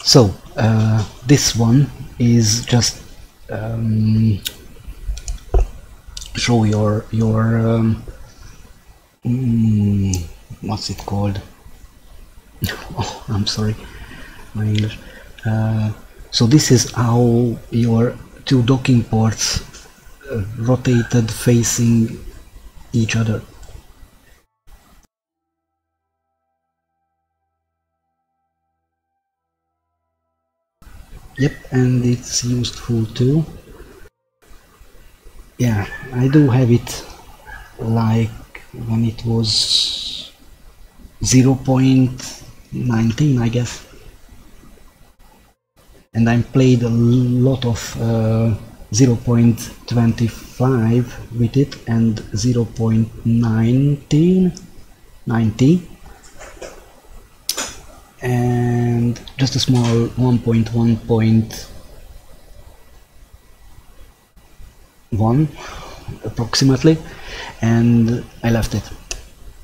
So this one is just show your what's it called? Oh, I'm sorry, my English. So this is how your 2 docking ports rotated facing each other. Yep, and it's useful too. Yeah, I do have it like when it was 0.19, I guess. And I played a lot of 0.25 with it and 0.90 and just a small 1.1 approximately, and I left it.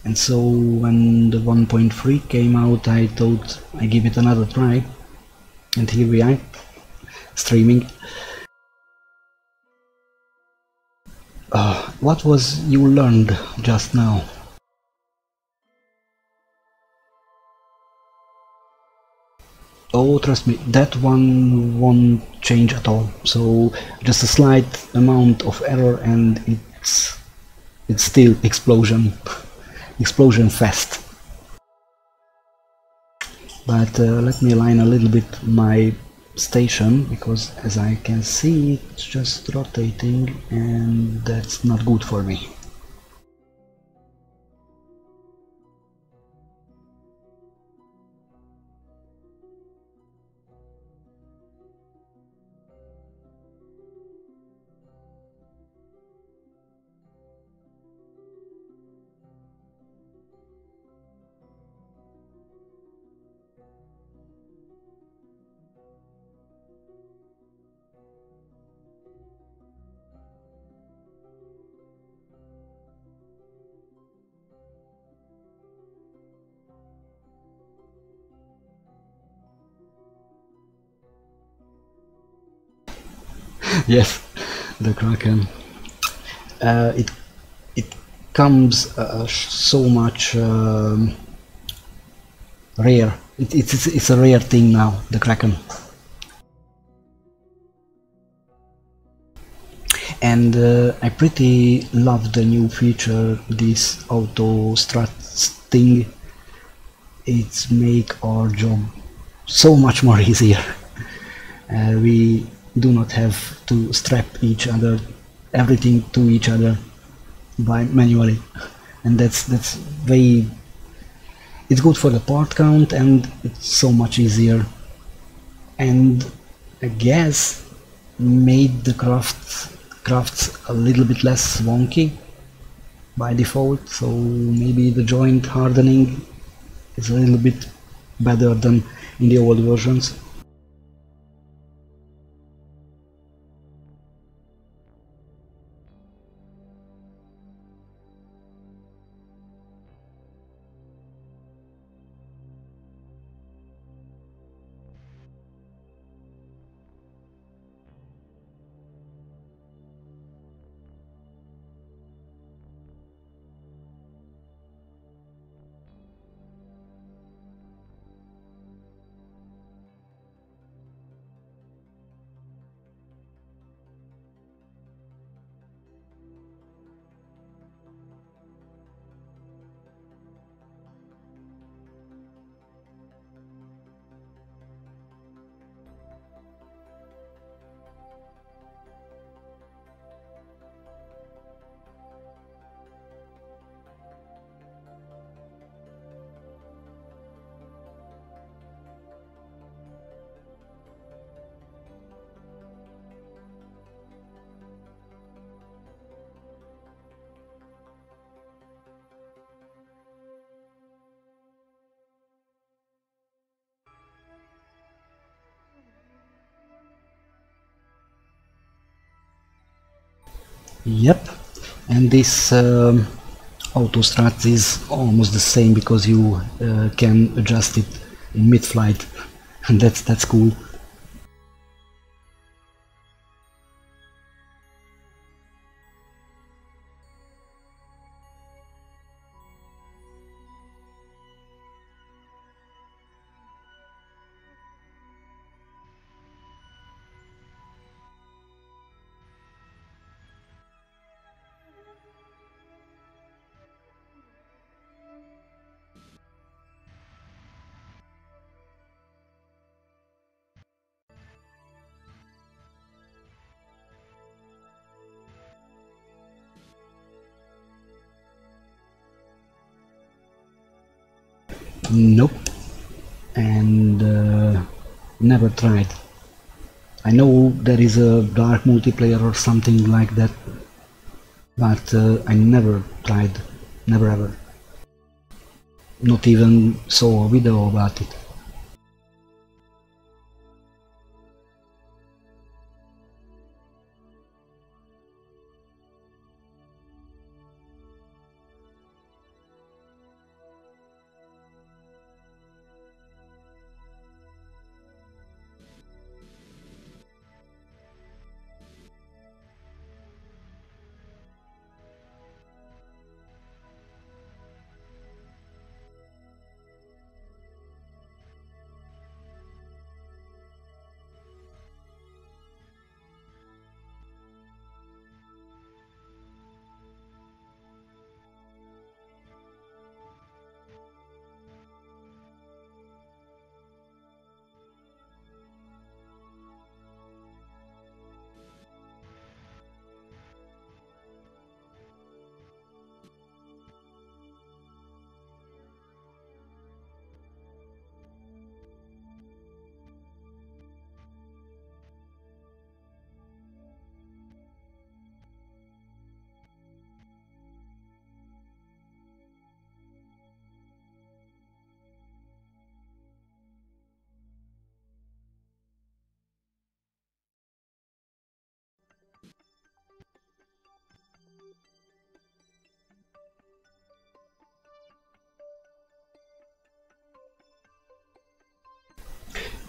And so when the 1.3 came out, I thought I give it another try, and here we are, streaming. What was you learned just now? Oh, trust me, that one won't change at all. So just a slight amount of error and it's still explosion fest. But let me align a little bit my station, because as I can see it's just rotating and that's not good for me. Yes, the Kraken. It comes so much rare. It's a rare thing now, the Kraken. And I pretty love the new feature, this auto struts thing. It's make our job so much more easier. We do not have to strap everything to each other by manually, and that's very, it's good for the part count, and it's so much easier, and I guess made the crafts a little bit less wonky by default, so maybe the joint hardening is a little bit better than in the old versions. Yep, and this auto strut is almost the same because you can adjust it in mid-flight, and that's cool. Nope, and never tried. I know there is a dark multiplayer or something like that, but I never tried, never ever. Not even saw a video about it.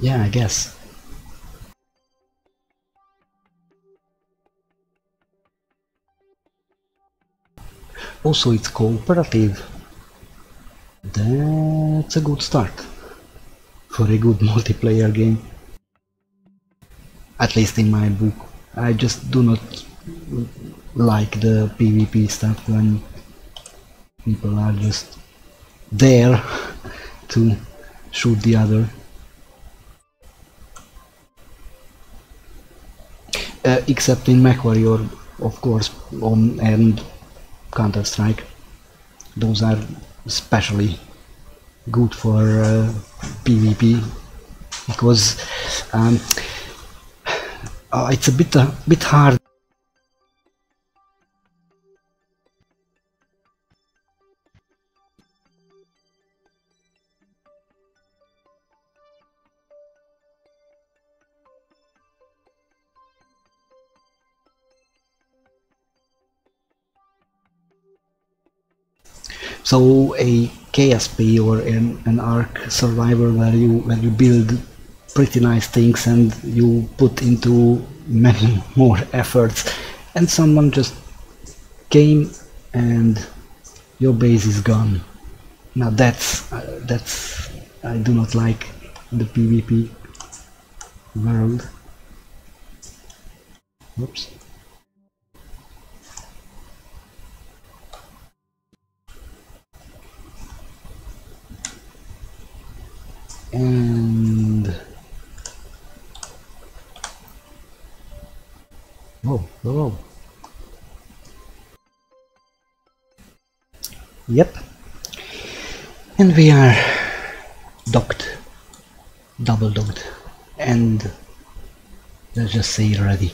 Yeah, I guess. Also it's cooperative. That's a good start for a good multiplayer game. At least in my book. I just do not like the PvP stuff when people are just there to shoot the other. Except in MechWarrior, of course, and Counter-Strike. Those are especially good for PvP because it's a bit hard. So a KSP or an Ark Survivor where you build pretty nice things and you put into many more efforts, and someone just came and your base is gone. Now that's I do not like the PvP world. Oops. And whoa. Yep. And we are docked, double docked, and let's just say ready.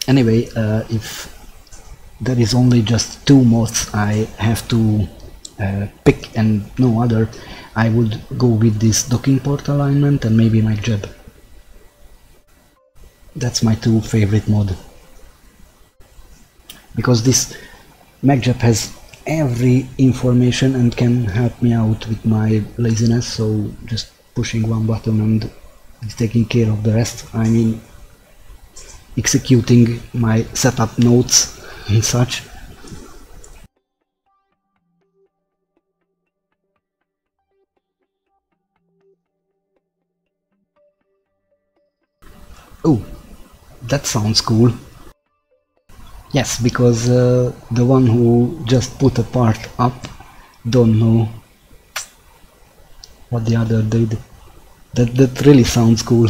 Anyway, if there is only just 2 mods I have to pick and no other, I would go with this docking port alignment and maybe my jab. That's my 2 favorite mod. Because this MacJab has every information and can help me out with my laziness, so just pushing one button and it's taking care of the rest. I mean, executing my setup notes and such. Oh, that sounds cool. Yes, because the one who just put a part up don't know what the other did. That really sounds cool.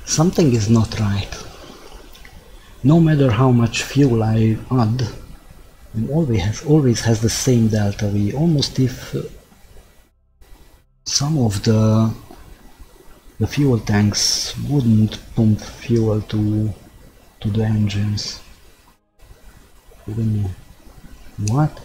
Something is not right. No matter how much fuel I add, it always has the same delta V, almost if some of the fuel tanks wouldn't pump fuel to the engines. What?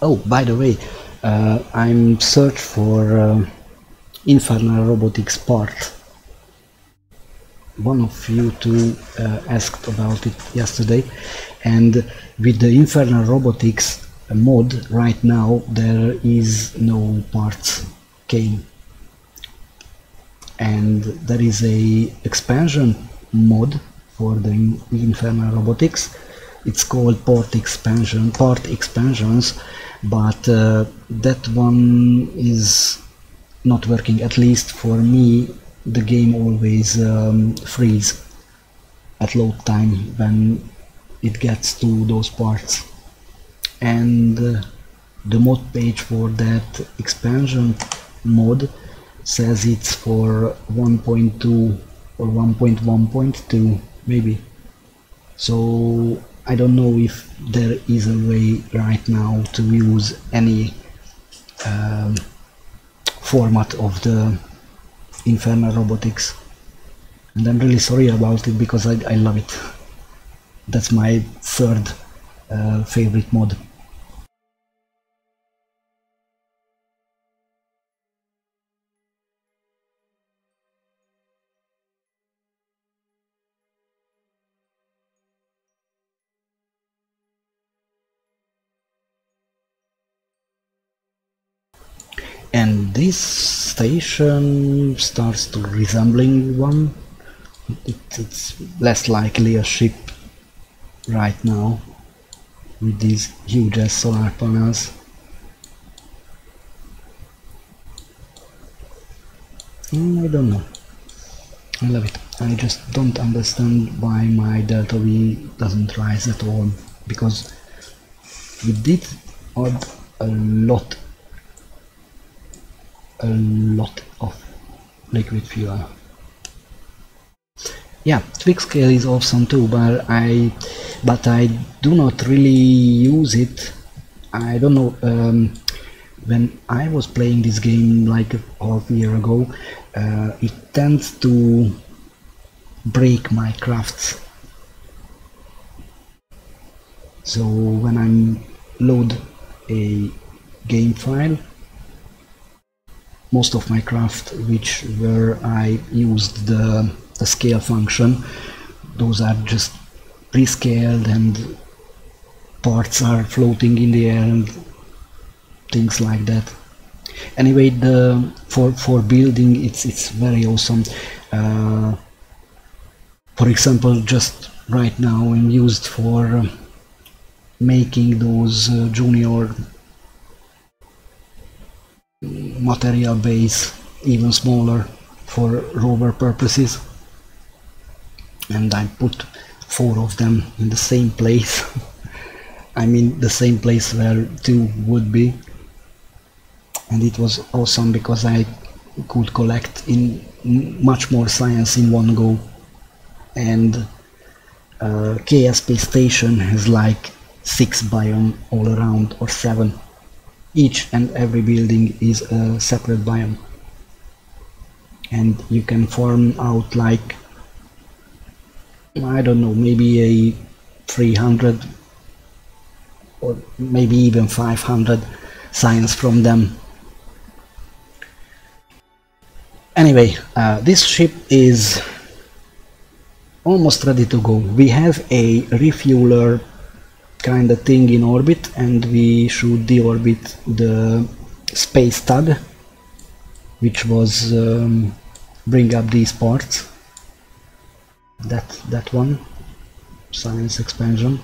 Oh, by the way, I'm search for infernal robotics part. One of you two asked about it yesterday, and with the infernal robotics mod right now there is no parts came, and there is a expansion mod for the infernal robotics. It's called part expansions, but that one is not working. At least for me, the game always freeze at load time when it gets to those parts. And the mod page for that expansion mod says it's for 1.2 or 1.1.2 maybe. So I don't know if there is a way right now to use any format of the infernal robotics, and I'm really sorry about it because I love it. That's my third favorite mod. And this station starts to resembling one. It's less likely a ship right now with these huge solar panels. I don't know. I love it. I just don't understand why my delta V doesn't rise at all, because we did add a lot of liquid fuel. Yeah, twig scale is awesome too, but I do not really use it. I don't know, when I was playing this game like half a year ago, it tends to break my crafts. So when I load a game file, most of my craft where I used the scale function, those are just pre-scaled and parts are floating in the air and things like that. Anyway, for building it's very awesome. For example, just right now I'm used for making those junior material base even smaller for rover purposes, and I put 4 of them in the same place. I mean the same place where 2 would be, and it was awesome because I could collect in much more science in one go. And Kerbal Space Station has like 6 biomes all around, or 7. Each and every building is a separate biome, and you can farm out like, I don't know, maybe a 300 or maybe even 500 science from them. Anyway, this ship is almost ready to go. We have a refueler kind of thing in orbit, and we should deorbit the space tug, which was bring up these parts. That one, science expansion,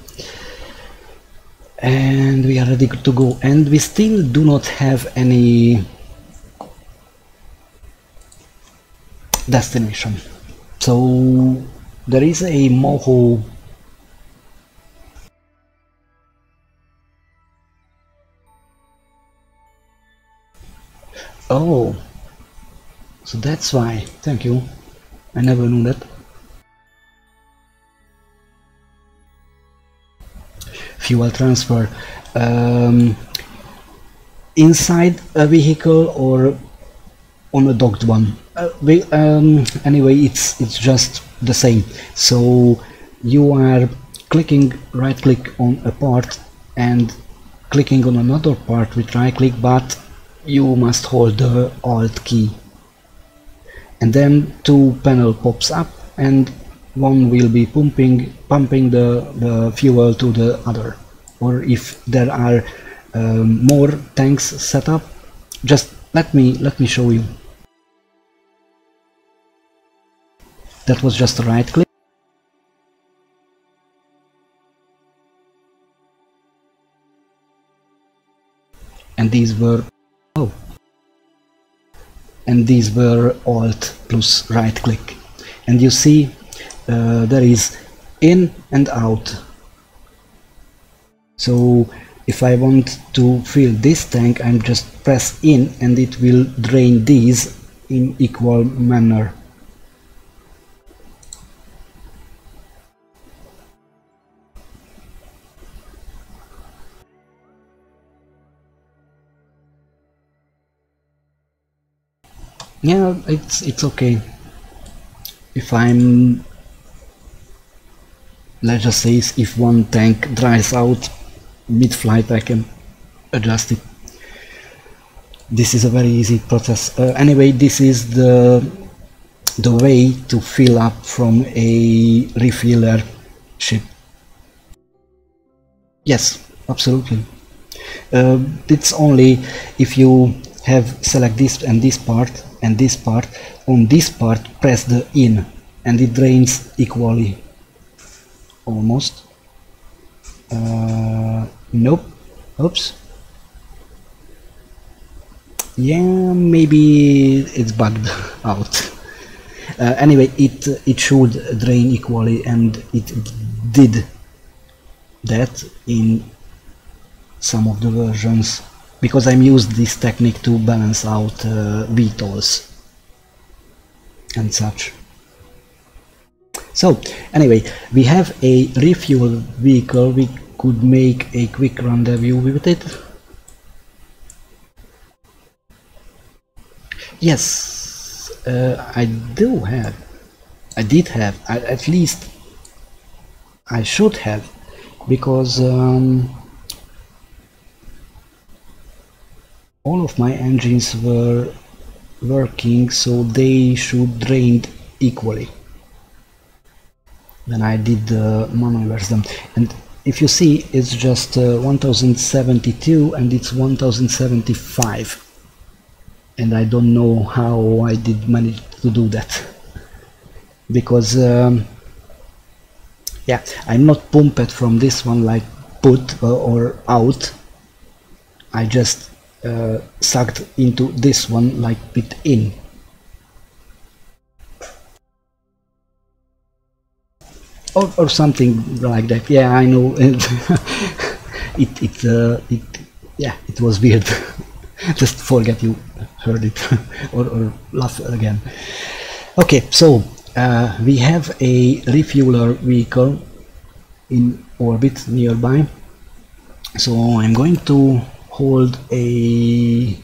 and we are ready to go. And we still do not have any destination, so there is a moho. Oh, so that's why. Thank you. I never knew that. Fuel transfer. Inside a vehicle or on a docked one? Anyway, it's just the same. So you are clicking, right click on a part, and clicking on another part with right click, but you must hold the Alt key. And then two panel pops up and one will be pumping the fuel to the other. Or if there are more tanks set up, just let me show you. That was just a right click. And these were Alt plus right click, and you see there is in and out. So if I want to fill this tank, I'm just press in and it will drain these in equal manner. Yeah, it's okay. If I'm, let's just say, if one tank dries out mid-flight, I can adjust it. This is a very easy process. Anyway, this is the way to fill up from a refiller ship. Yes, absolutely. It's only if you have select this and this part and this part. On this part press the in and it drains equally. Almost. Nope. Oops. Yeah, maybe it's bugged out. Anyway, it should drain equally, and it did that in some of the versions, because I used this technique to balance out VTOLs and such. So anyway, we have a refuel vehicle. We could make a quick rendezvous with it. Yes, I did have, at least I should have, because all of my engines were working, so they should drain equally when I did the maneuvers them. And if you see, it's just 1072 and it's 1075, and I don't know how I did manage to do that, because yeah, I'm not pumped from this one like put or out. I just sucked into this one like bit in. Or something like that. Yeah, I know. Yeah, it was weird. Just forget you heard it or laugh again. Okay, so we have a refueler vehicle in orbit nearby. So I'm going to hold a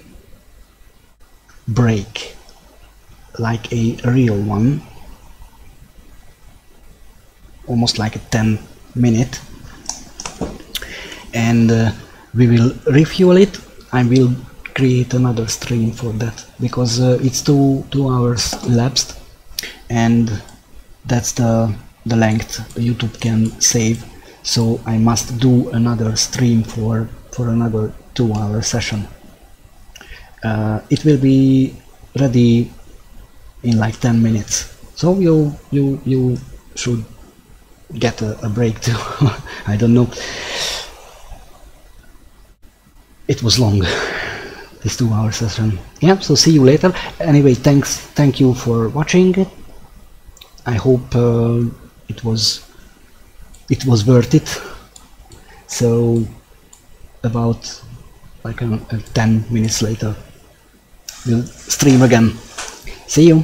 brake, like a real one, almost like a 10-minute, and we will refuel it. I will create another stream for that, because it's two hours elapsed, and that's the length YouTube can save. So I must do another stream for another 2-hour session. It will be ready in like 10 minutes. So you should get a break too. I don't know. It was long, this 2-hour session. Yeah, so see you later. Anyway, thank you for watching it. I hope it was worth it. So about like 10 minutes later we'll stream again. See you.